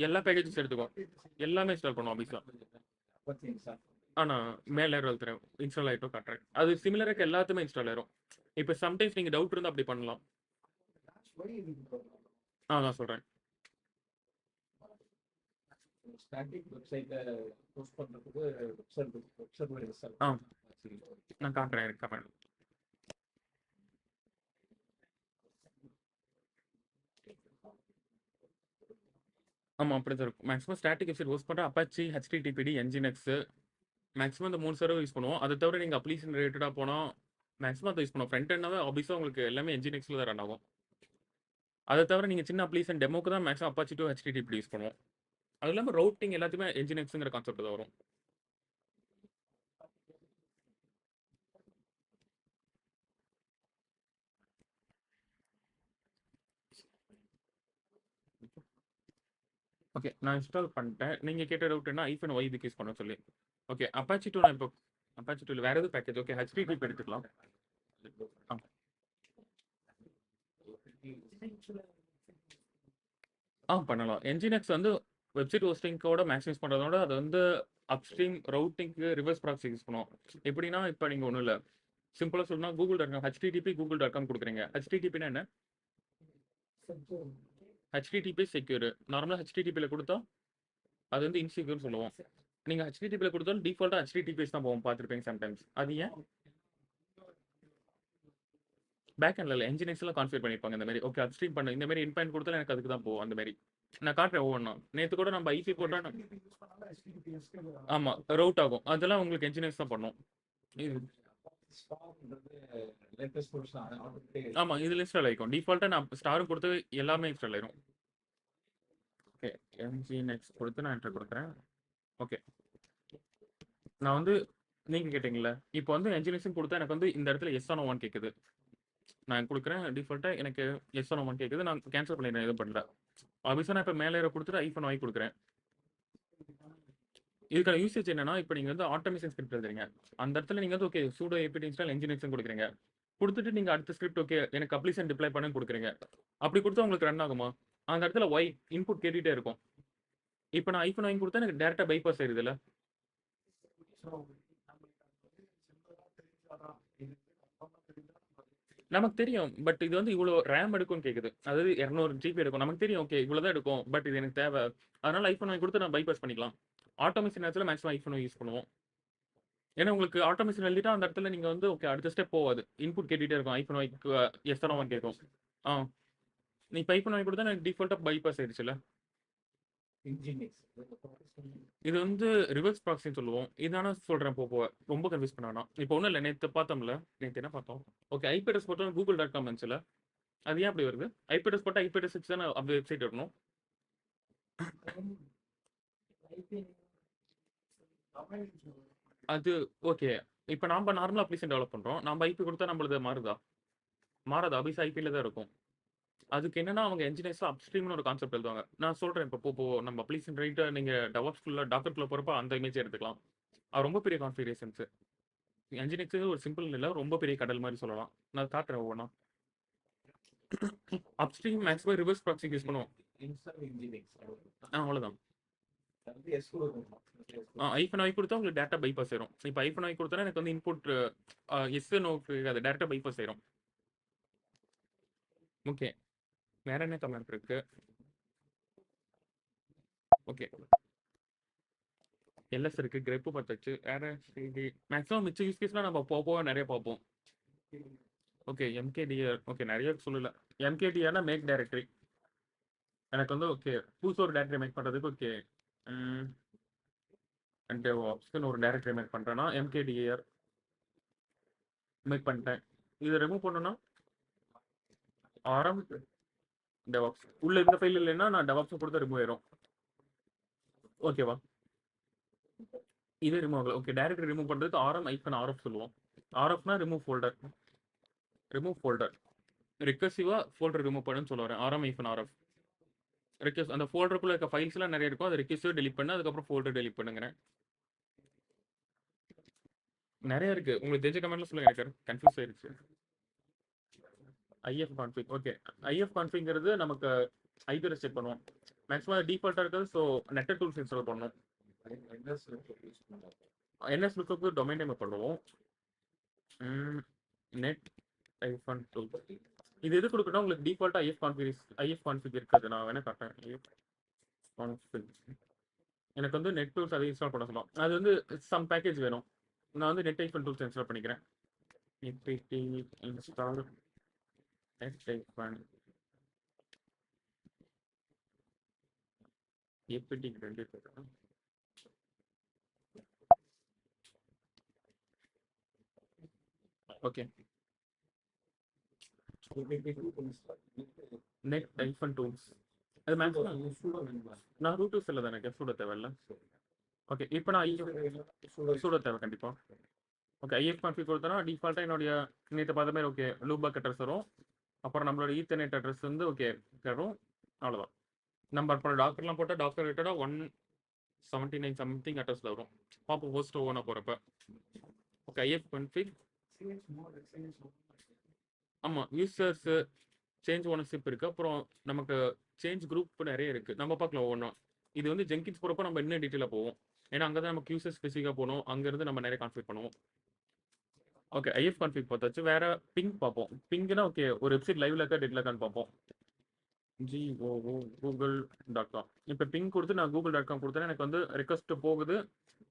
எல்லா பேக்கேஜஸ் எடுத்துக்கும். எல்லாமே இன்ஸ்டால் பண்ணுவோம் அபிசா. ஆனால் மேலே தரேன் இன்ஸ்டால் ஆகிட்டும் காட்டுறேன். அது சிமிலராக எல்லாத்துமே இன்ஸ்டால் ஆயிரும். இப்போ சம்டைம்ஸ் நீங்கள் டவுட் இருந்தால் அப்படி பண்ணலாம். நான் சொல்கிறேன். ஸ்டாட்டிக் வெப்சைட்டை போஸ்ட் பண்ணுறதுக்கு வெப்சர்வர் நான் காட்டுறேன் எனக்கு கமெண்ட். ஆமாம் அப்படி தான் இருக்கும். மேக்ஸிமம் ஸ்டாட்டிக் வெப்சைட் ஹோஸ்ட் பண்ணுற அப்பாச்சி, ஹெச்டிடிபிடி, என்ஜினெக்ஸ் மேக்ஸிமம் இந்த 3 சர்வர் யூஸ் பண்ணுவோம். அதை தவிர நீங்கள் அப்ளிகேஷன் ரிலேட்டடாக போனால் மேக்ஸிமம் அதை யூஸ் பண்ணுவோம். ஃப்ரண்ட் எண்டாவே ஆபிஸாக உங்களுக்கு எல்லாமே என்ஜினெக்ஸில் தான் ரன் ஆகும். அதை தவிர நீங்கள் சின்ன அப்ளிகேஷன் டெமோக்கு தான் maximum Apache to httpd use பண்ணுவோம். அது இல்லாமல் ரவுட்டிங் எல்லாத்தையுமே என்ஜினெக்ஸுங்கிற கான்செப்ட் தான் வரும். ஓகே நான் இன்ஸ்டால் பண்ணிட்டேன். நீங்கள் கேட்ட டவுட் என்ன ஐஃபன் ஒய் இதுக்கு யூஸ் பண்ண சொல்லி. ஓகே அப்பாச்சி 2 நான் இப்போ அப்பாச்சி 2 வேறு எதுவும் பேக்கேஜ் ஓகே ஹெச்டிடிபி எடுத்துக்கலாம். பண்ணலாம். என்ஜினெக்ஸ் வந்து வெப்சைட் ஹோஸ்டிங்கோட மேக்ஸிமைஸ் பண்ணுறதோட அது வந்து அப்ஸ்ட்ரீம் ரவுட்டிங்க்கு ரிவர்ஸ் ப்ராக்ஸி யூஸ் பண்ணுவோம். எப்படின்னா இப்போ நீங்கள் ஒன்றும் இல்லை சிம்பிளாக சொல்லணும் google.com http google.com கொடுக்குறீங்க. httpனா என்ன? http secure. நார்மலாக httpல கொடுத்தா அது வந்து இன்செக்யூர்னு சொல்லுவோம். நீங்கள் httpல கொடுத்தாலும் டிஃபால்ட்டாக https தான் போவோம், பார்த்துருப்பீங்க சம்டைம்ஸ். அது ஏன்? பேக் எண்டில் இல்லை என்ஜினெக்ஸ்லாம் கான்ஃபிகர் பண்ணியிருப்பாங்க இந்த மாதிரி. ஓகே அப்ஸ்ட்ரீம் பண்ண இந்த மாதிரி இன்பாயிண்ட் கொடுத்தாலும் எனக்கு அதுக்கு தான் போகும். அந்த மாதிரி நான் காட்டுறேன் ஒவ்வொன்றா. நேற்று கூட நம்ம ஐபி போட்டால் ஆமாம் ரவுட் ஆகும். அதெல்லாம் உங்களுக்கு என்ஜினெக்ஸ் தான் பண்ணும். இது ஆமாம் இதில் இன்ஸ்டால் ஆகிக்கும். டிஃபால்ட்டாக நான் ஸ்டாரும் கொடுத்து எல்லாமே இன்ஸ்டால் ஆயிரும். ஓகே என்ஜினெக்ஸ் கொடுத்து நான் என்டர் கொடுக்குறேன். ஓகே நான் வந்து நீங்கள் கேட்டிங்களே இப்போ வந்து என்ஜினெக்ஸும் கொடுத்தா எனக்கு வந்து இந்த இடத்துல எஸ் ஆன் 1 கேட்குது. நான் கொடுக்குறேன் டிஃபால்ட்டாக எனக்கு எஸ் ஆன் 1 கேட்குது. நான் கேன்சல் பண்ணிடுறேன், எதுவும் பண்ணல. ஆப்வியஸாக நான் இப்போ மேலே கொடுத்துட்டு ஐஃபோன் வாங்கி கொடுக்குறேன். இதுக்கான யூசேஜ் என்னன்னா இப்போ நீங்கள் வந்து ஆட்டோமேஷன் ஸ்கிரிப்ட் எழுதுறீங்க. அந்த இடத்துல நீங்கள் வந்து ஓகே சூடோ ஏபிடி இன்ஸ்டால் என்ஜினெக்ஸும் கொடுக்குறீங்க. கொடுத்துட்டு நீங்கள் அடுத்த ஸ்கிரிப்ட் ஓகே எனக்கு அப்ளிகேஷன் டிப்ளை பண்ணி கொடுக்குறீங்க. அப்படி கொடுத்தா உங்களுக்கு ரன் ஆகுமா? அந்த இடத்துல ஒய் இன்புட் கேட்டுகிட்டே இருக்கும். இப்போ நான் ஐஃபோன் வாங்கி கொடுத்தா எனக்கு டேரெக்டாக பைபாஸ் ஆயிருதுல்ல. நமக்கு தெரியும் பட் இது வந்து இவ்வளோ ரேம் எடுக்கும்னு கேட்குது. அதாவது 200 ஜிபி எடுக்கும். நமக்கு தெரியும் ஓகே இவ்வளோ தான் எடுக்கும். பட் இது எனக்கு தேவை. அதனால ஐஃபோன் வாங்கி கொடுத்து நான் பைபாஸ் பண்ணிக்கலாம். ஆட்டோமேஷன் நேரத்தில் மேக்ஸிமம் ஐஃபோன் யூஸ் பண்ணுவோம். ஏன்னா உங்களுக்கு ஆட்டோமேஷன் எழுதிட்டா அந்த இடத்துல நீங்கள் வந்து ஓகே அடுத்த ஸ்டெப் போகாது. இன்புட் கேட்டுகிட்டே இருக்கும். ஐஃபோன் வாங்கி எஸ் ஆன் 1 கேட்கும். நீ இப்போ ஐஃபோன் வாங்கி கொடுத்தா எனக்கு டிஃபால்ட்டாக பைபாஸ் ஆயிடுச்சுல. இது வந்து ரிவர்ஸ் ப்ராக்ஸின்னு சொல்லுவோம். இதான சொல்கிறேன் போக ரொம்ப கன்ஃபியூஸ் பண்ணானா. இப்போ ஒன்றும் இல்லை நேற்று பார்த்தோம்ல. நேற்று என்ன பார்த்தோம்? ஓகே ஐபி அட்ரஸ் போட்டோம் google.com இருந்துச்சுல. அது ஏன் அப்படி வருது? ஐபி அட்ரஸ் போட்டால் ஐபி அட்ரஸ் வச்சு தானே அப்படி வெப்சைட் வரணும். அது ஓகே. இப்ப நாம நார்மலா அப்ளிகேஷன் டெவலப் பண்றோம். நாம ஐபி குடுத்தா நம்மளது மாறுதா? மாறாது. அபிஸ் ஐபில தான் இருக்கும். அதுக்கு என்னன்னா, அவங்க என்ஜினியர்ஸ் அப்ஸ்ட்ரீம்னு ஒரு கான்செப்ட் எழுதுவாங்க. நான் சொல்றேன் இப்போ நம்ம அப்ளிகேஷன் ரைட்டா நீங்க டெவாப்ஸ்குள்ள டாக்கர்குள்ள போறப்ப அந்த இமேஜ் எடுத்துக்கலாம். அது ரொம்ப பெரிய கான்ஃபிகரேஷன்ஸ். என்ஜினியர்ஸ் ஒரு சிம்பிள் இல்ல, ரொம்ப பெரிய கடல் மாரி சொல்லலாம். நான் காட்டுறேன் ஒவ்வொண்ணா. அப்ஸ்ட்ரீம் மேக்ஸிமம் ரிவர்ஸ் ப்ராக்ஸிக்கு யூஸ் பண்ணுவோம். இன்ஸ்டால் இன்ஜினியரிங்ஸ் அவ்வளோதான். அது எஸ்ஓ இருக்கும். ஐஃபன் ஐ கொடுத்தா உங்களுக்கு டேட்டா பைபாஸ் ஆயிரும். இப்போ ஐஃபன் ஐ கொடுத்தா எனக்கு வந்து இன்புட் எஸ் நோக்கு அது டேட்டா பைபாஸ் ஆயிரும். ஓகே. வேற என்ன கமெண்ட் இருக்கு? ஓகே. எல்எஸ் இருக்கு, கிரெப் பார்த்தாச்சு. வேற சிடி மேக்ஸிமம் மிச்ச யூஸ் கேஸ்லாம் நம்ம போக நிறைய பார்ப்போம். ஓகே எம்கேடிஆர் ஓகே நிறைய சொல்லல. எம்கேடிஆர்னா மேக் டைரக்டரி. எனக்கு வந்து ஓகே புதுசு ஒரு டைரக்டரி மேக் பண்ணுறதுக்கு ஓகே ஆப்ஷன் ஒரு டைரக்டரி மேக் பண்ணுறேன்னா எம்கேடிஆர் மேக் பண்ணிட்டேன். இதை ரிமூவ் பண்ணணும்னா ஆரம் டெவாப்ஸ் உள்ள இந்த ஃபைல் இல்லைன்னா நான் டெவாப்ஸ் கொடுத்தா ரிமூவ் ஆயிரும். ஓகேவா? இது ரிமூவ் ஆகல. ஓகே டைரக்டரி ரிமூவ் பண்ணுறதுக்கு ஆரம் ஐஃபன் ஆர்எஃப் சொல்லுவோம். ஆர்எஃப்னா ரிமூவ் ஃபோல்டர். ரிமூவ் ஃபோல்டர் ரிகர்சிவா ஃபோல்டர் ரிமூவ் பண்ணுன்னு சொல்ல வரேன். ஆரம் ஐஃபன் ஆர்எஃப் ரிக்வெஸ்ட் அந்த ஃபோல்டருக்குள்ள இருக்க ஃபைல்ஸ்லாம் நிறைய இருக்கும். அதை ரிக்வெஸ்ட் டெலிட் பண்ணு, அதுக்கப்புறம் ஃபோல்டர் டெலிட் பண்ணுங்கிறேன். நிறைய இருக்கு. உங்களுக்கு தெரிஞ்ச கமெண்ட்ல சொல்லுங்க. எனக்கு கன்ஃபியூஸ் ஆயிருச்சு. If config okay. ஐஎஃப் கான்ஃபிங்கிறது நமக்கு ஐபி செக் பண்ணுவோம். மேக்ஸிமம் டிஃபால்ட்டாக இருக்குது. ஸோ நெட்டர் டூல்ஸ் இன்ஸ்டால் பண்ணணும். என்எஸ் லுக்கு டொமைன் நேம் பண்ணுவோம். நெட் ஐஃபன் டூல் இது எது கொடுக்கணும் உங்களுக்கு டிஃபால்ட்டாக ஐஎஃப் கான்ஃபிக் இருக்குது. நான் வேணா காட்டுறேன். ஐஎஃப் கான்ஃபிக் எனக்கு வந்து நெட் டூல்ஸ் அதை இன்ஸ்டால் பண்ண சொல்லலாம். அது வந்து சம் பேக்கேஜ் வேணும். நான் வந்து நெட் ஐஃபன் டூல்ஸ் இன்ஸ்டால் பண்ணிக்கிறேன். npt install net ஐஃபன் apt ரெண்டு பேரும் ஓகே. நெட் ஐஃபன் டூல்ஸ் அது மேக்ஸிமம் நான் ரூட் யூஸ் இல்லை தானே சூட தேவையில்ல. ஓகே இப்போ நான் சூட தேவை கண்டிப்பாக. ஓகே ஐஎஃப் கான்ஃபிக் கொடுத்தனா டிஃபால்ட்டாக என்னுடைய நேற்று பார்த்த மாதிரி ஓகே லூபேக் அட்ரஸ் வரும். அப்புறம் நம்மளோட ஈத்தர்நெட் அட்ரஸ் வந்து ஓகே வரும். அவ்வளோதான். நம்ம அப்புறம் டாக்டர்லாம் போட்டால் டாக்டர் ரிலேட்டடாக 179 சம்திங் அட்ரஸில் வரும். பார்ப்போம் ஹோஸ்ட் ஓனாக போகிறப்ப. ஓகே ஐஎஃப் கான்ஃபிக் ஆமாம் யூசர்ஸு சேஞ்ச் ஓனர்ஷிப் இருக்குது. அப்புறம் நமக்கு சேஞ்ச் குரூப் நிறைய இருக்குது. நம்ம பார்க்கலாம் ஒவ்வொன்றும். இது வந்து ஜெங்கின்ஸ் போகிறப்ப நம்ம இன்னும் டீட்டெயிலாக போவோம். ஏன்னா அங்கே தான் நமக்கு யூசர் ஸ்பெசிஃபிக்காக போகணும். அங்கேருந்து நம்ம நிறைய கான்ஃபிக் பண்ணுவோம். ஓகே ஐஎஃப் கான்ஃபிக் பார்த்தாச்சு. வேற பிங் பார்ப்போம். பிங்க்னா ஓகே ஒரு வெப்சைட் லைவ்ல இருக்கா டெட்ல இருக்கான்னு பார்ப்போம். google.com இப்போ பிங் கொடுத்து நான் google.com கொடுத்தேன். எனக்கு வந்து ரெக்வஸ்ட் போகுது.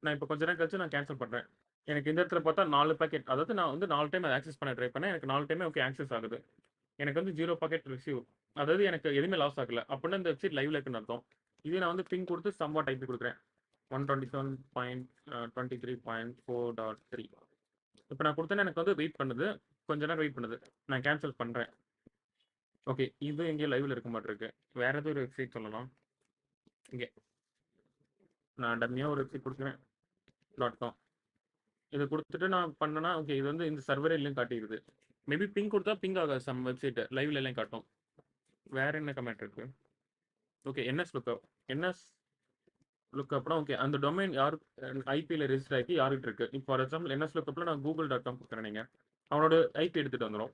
நான் இப்போ கொஞ்ச நேரம் கழிச்சு நான் கேன்சல் பண்ணுறேன். எனக்கு இந்த இடத்துல பார்த்தா 4 பாக்கெட், அதாவது நான் வந்து 4 டைம் ஆக்சஸ் பண்ண ட்ரை பண்ணேன். எனக்கு 4 டைமே ஓகே ஆக்சஸ் ஆகுது. எனக்கு வந்து 0 பாக்கெட் ரிசீவ், அதாவது எனக்கு எதுவுமே லாஸ் ஆகல. அப்படின்னா இந்த வெப்சைட் லைவ்ல இருக்குன்னு அர்த்தம். இதே நான் வந்து பிங் கொடுத்து சம்வா டைப் கொடுக்குறேன் 127.23.4.3. இப்போ நான் கொடுத்தேன்னா எனக்கு வந்து வெயிட் பண்ணுது. கொஞ்ச நேரம் வெயிட் பண்ணுது. நான் கேன்சல் பண்ணுறேன். ஓகே இது எங்கேயோ லைவ்ல இருக்க மாட்டிருக்கு. வேற ஏதோ ஒரு வெப்சைட் சொல்லலாம். இங்கே நான் டம்மியாக ஒரு வெப்சைட் கொடுக்குறேன் .com. இது கொடுத்துட்டு நான் பண்ணேன்னா ஓகே இது வந்து இந்த சர்வரே இல்லையும் காட்டிடுது. மேபி பிங் கொடுத்தா பிங் ஆகாது. சம் வெப்சைட் லைவ்ல எல்லாம் காட்டும். வேற என்ன கமெண்ட் இருக்கு? ஓகே என்எஸ் லுக்கப்னா ஓகே அந்த டொமைன் யார் ஐபியில் ரெஜிஸ்டர் ஆகி யார்கிட்ட இருக்கு. இப்போ ஃபார் எக்ஸாம்பிள் என்எஸ் லுக்கப்ல நான் google.com கொடுக்குறேன். நீங்கள் அவனோட ஐபி எடுத்துட்டு வந்துடும்.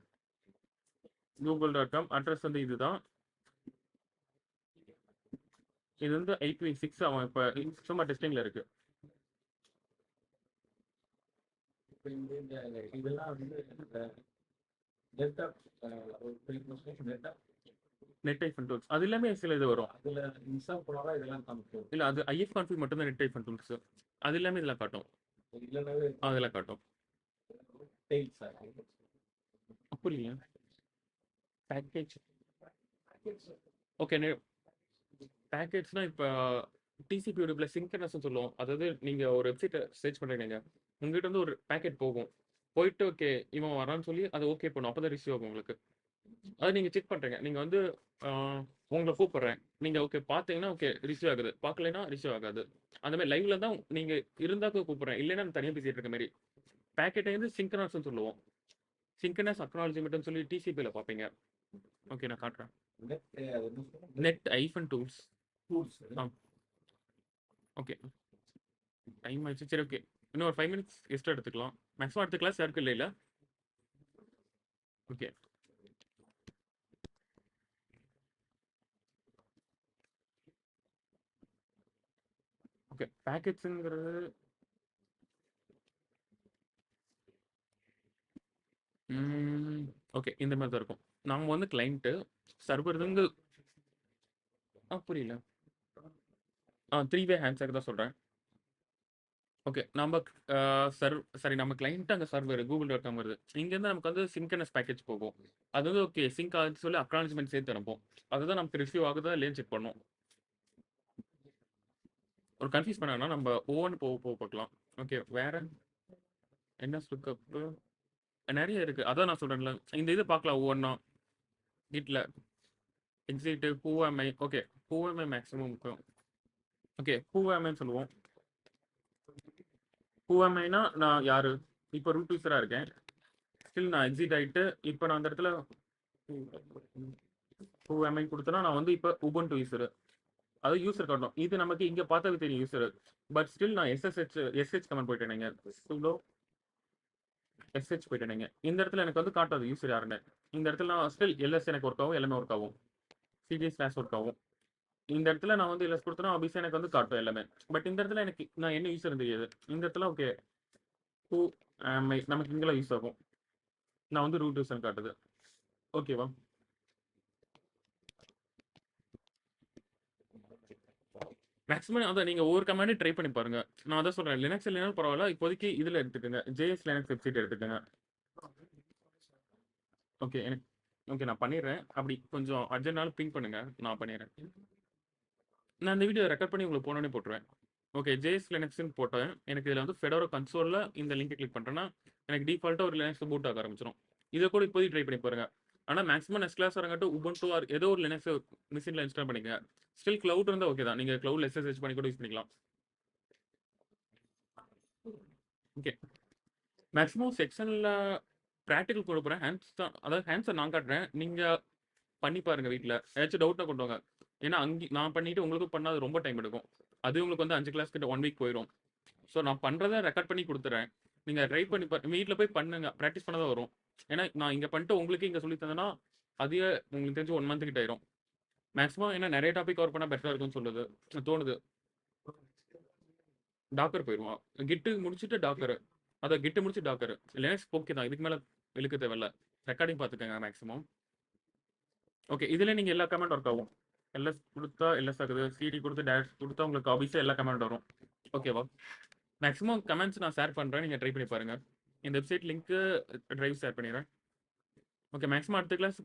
google.com அட்ரஸ் வந்து இதுதான். இது வந்து IPv6 அவன் இப்போ சும்மா டெஸ்டிங்ல இருக்கு. இதெல்லாம் வந்து நெட் ஐஃபன் டூல்ஸ் அது எல்லாமே சில இது வரும். அதுல இன்ஸ்டால் பண்ணா இதெல்லாம் காமிக்கும். இல்லை அது ஐஎஃப் கான்ஃபிக் மட்டும் தான் நெட் ஐஃபன் டூல்ஸ். அது எல்லாமே இதெல்லாம் காட்டும். இல்லைனாவே அதெல்லாம் காட்டும். புரியல பேக்கேஜ். ஓகே பேக்கேஜ்னா இப்போ டிசிபி ப்ளஸ் சிங்க்ரனஸ்னு சொல்லுவோம். அதாவது நீங்கள் ஒரு வெப்சைட்டை சர்ச் பண்ணுறீங்க, உங்ககிட்ட வந்து ஒரு பேக்கெட் போகும். போயிட்டு ஓகே இவன் வரான்னு சொல்லி அதை ஓகே பண்ணும். அப்போ தான் ரிசீவ் ஆகும் உங்களுக்கு. அத நீங்க செக் பண்றீங்க. நீங்க வந்து ஆ உங்கள கூப்பிடுறேன். நீங்க ஓகே பார்த்தீங்கன்னா, ஓகே ரிசீவ் ஆகுது. பார்க்கலைன்னா ரிசீவ் ஆகாது. அந்த மாரி லைவ்ல தான் நீங்க இருந்தாக்க கூப்பிடுறேன். இல்லைன்னா நான் தனியா பேசிட்டு இருக்க மாரி. பாக்கெட்ட வந்து சிங்க்ரனஸ்ன்னு சொல்லுவோம். சிங்க்ரனஸ் அக்னாலஜ்மென்ட்ன்னு சொல்லி டிசிபில பார்ப்பீங்க. ஓகே நான் காட்டுறேன். நெட் அது என்ன சொல்றது? Net hyphen tools. டூல்ஸ். ஆ ஓகே. டைம் ஆயிடுச்சு. சரி ஓகே. இன்னும் ஒரு 5 மினிட்ஸ் எக்ஸ்ட்ரா எடுத்துக்கலாம். மேக்ஸிமம் அடுத்த கிளாஸ் யாருக்கும் இல்லைல்ல? ஓகே. ஓகே. பேக்கெட்ஸ்ங்கிறது ஓகே. இந்த மாரி தான் இருக்கும். நாம வந்து கிளையன்ட் சர்வர் வந்து புரியல. 3 வே ஹேண்ட்ஷேக் தான் சொல்றேன். ஓகே. நம்ம சரி நம்ம கிளையன்ட் அங்க சர்வர் google.com வருது. இங்கேருந்து நமக்கு வந்து சிங்க்ரனஸ் பேக்கேஜ் போகும். அது வந்து ஓகே சிங்க் ஆகுதுன்னு சொல்லி அக்னாலஜ்மென்ட் சேர்த்து அனுப்பும். அதுதான் நமக்கு ரிசீவ் ஆகுதா இல்லையான்னு செக் பண்ணும். ஒரு கன்ஃப்யூஸ் பண்ண வேணாம். நம்ம ஒவ்வொன்னு போக போக பார்க்கலாம். ஓகே. வேற என்ன லுக்கப் நெறைய இருக்கு. அதான் நான் சொல்றேன்ல. இந்த இது பார்க்கலாம் ஒவ்வொன்னா. கிட்ல எக்ஸிட் ஹூ ஆம் ஐ ஓகே. ஹூ ஆம் ஐ மேக்ஸிமம் முக்கியம். ஓகே. ஹூ ஆம் ஐன்னு சொல்லுவோம். ஹூ ஆம் ஐனா நான் யாரு? இப்போ ரூட் யூசரா இருக்கேன். ஸ்டில் நான் எக்ஸிட் ஆயிட்டு இப்போ நான் அந்த இடத்துல ஹூ ஆம் ஐ குடுத்தனா நான் வந்து இப்போ உபுண்டு யூசர். அது யூசர் காட்டும். இது நமக்கு இங்க பார்த்தாவே தெரியும் யூசர். பட் ஸ்டில் நான் எஸ்ஹெச் கமெண்ட் போயிட்டேனுங்க. சுடோ எஸ்ஹெச் போயிட்டேனுங்க. இந்த இடத்துல எனக்கு வந்து காட்டாது யூசர் யாருன்னு. இந்த இடத்துல நான் ஸ்டில் எல்எஸ் எனக்கு ஒர்க் ஆகும். எல்லாமே ஒர்க் ஆகும். சிடி ஸ்லாஷ் ஒர்க் ஆகும். இந்த இடத்துல நான் வந்து எல்எஸ் கொடுத்தனா ஆபிஸ் எனக்கு வந்து காட்டும் எல்லாமே. பட் இந்த இடத்துல எனக்கு நான் என்ன யூசர் தெரியாது. இந்த இடத்துல ஓகே ஹூ ஆம் ஐ நமக்கு இங்கெல்லாம் யூஸ் ஆகும். நான் வந்து ரூட் யூசர் காட்டுது. ஓகேவா? மேக்ஸிமம் அதான் நீங்க ஒவ்வொரு கமாண்டையும் ட்ரை பண்ணி பாருங்க. நான் அதான் சொல்றேன். லினக்ஸ் இல்லைனாலும் பரவாயில்ல. இப்போதைக்கு இதுல எடுத்துக்கங்க. ஜேஎஸ் லினக்ஸ் வெப்சைட் எடுத்துக்கங்க. ஓகே. எனக்கு ஓகே நான் பண்ணிடுறேன். அப்படி கொஞ்சம் அர்ஜென்ட்னாலும் பிங் பண்ணுங்க. நான் பண்ணிடுறேன். நான் இந்த வீடியோ ரெக்கார்ட் பண்ணி உங்களுக்கு போனோனே போட்டுருவேன். ஓகே. ஜேஎஸ் லினக்ஸ்ன்னு போட்டேன். எனக்கு இதில் வந்து ஃபெடோரா கன்சோலில் இந்த லிங்கை கிளிக் பண்ணுறேன்னா எனக்கு டிஃபால்ட்டாக ஒரு லினக்ஸ் பூட் ஆக ஆரம்பிச்சிடும். இதை கூட இப்போதைக்கு ட்ரை பண்ணி பாருங்க. ஆனால் மேக்ஸிமம் நெக்ஸ்ட் கிளாஸ் வரங்காட்டும் உபுண்டு ஆர் ஏதோ ஒரு லினக்ஸ் மிஷினில் இன்ஸ்டால் பண்ணிங்க. ஸ்டில் கிளவுட் இருந்தால் ஓகே தான். நீங்கள் கிளவுட்ல எஸ்எஸ்ஹெச் பண்ணி கூட யூஸ் பண்ணிக்கலாம். ஓகே. மேக்ஸிமம் செக்ஷனில் ப்ராக்டிக்கல் கொண்டு போகிறேன். ஹேண்ட்ஸ் தான் அதாவது ஹேண்ட்ஸை நான் காட்டுறேன். நீங்கள் பண்ணி பாருங்க வீட்டில். ஏதாச்சும் டவுட்னா கொண்டு வாங்க. ஏன்னா அங்கே நான் பண்ணிட்டு உங்களுக்கு பண்ணால் ரொம்ப டைம் எடுக்கும். அது உங்களுக்கு வந்து 5 கிளாஸ் கிட்ட 1 வீக் போயிடும். ஸோ நான் பண்ணுறத ரெக்கார்ட் பண்ணி கொடுத்துறேன். நீங்கள் ட்ரை பண்ணி வீட்டில் போய் பண்ணுங்க. ப்ராக்டிஸ் பண்ண தான் வரும். ஏன்னா நான் இங்கே பண்ணிட்டு உங்களுக்கு இங்கே சொல்லி தந்தேன்னா அதே உங்களுக்கு தெரிஞ்சு 1 மந்த் கிட்ட ஆயிரும். மேக்ஸிமம் ஏன்னா நிறைய டாபிக் கவர் பண்ணால் பெட்டராக இருக்கும்னு சொல்லுது தோணுது. டாக்கர் போயிடுவான். கிட்டு முடிச்சுட்டு டாக்கர். அதான் கிட்டு முடிச்சு டாக்கர். லினக்ஸ் ஓகே தான். இதுக்கு மேலே இழுக்க தேவையில்ல. ரெக்கார்டிங் பார்த்துக்கங்க மேக்ஸிமம். ஓகே. இதில் நீங்கள் எல்லா கமெண்ட் ஒர்க் ஆகும். எல்எஸ் கொடுத்தா எல்எஸ் ஆகுது. சிடி கொடுத்து டேரக்ட் கொடுத்தா உங்களுக்கு ஆஃபீஸில் எல்லா கமெண்ட் வரும். ஓகேவா? மேக்ஸிமம் கமெண்ட்ஸ் நான் ஷேர் பண்ணுறேன். நீங்கள் ட்ரை பண்ணி பாருங்கள். இந்த வெப்சைட் லிங்க்கு டிரைவ் ஷேர் பண்ணிடுறேன். ஓகே. மேக்ஸிமம் அடுத்த கிளாஸ்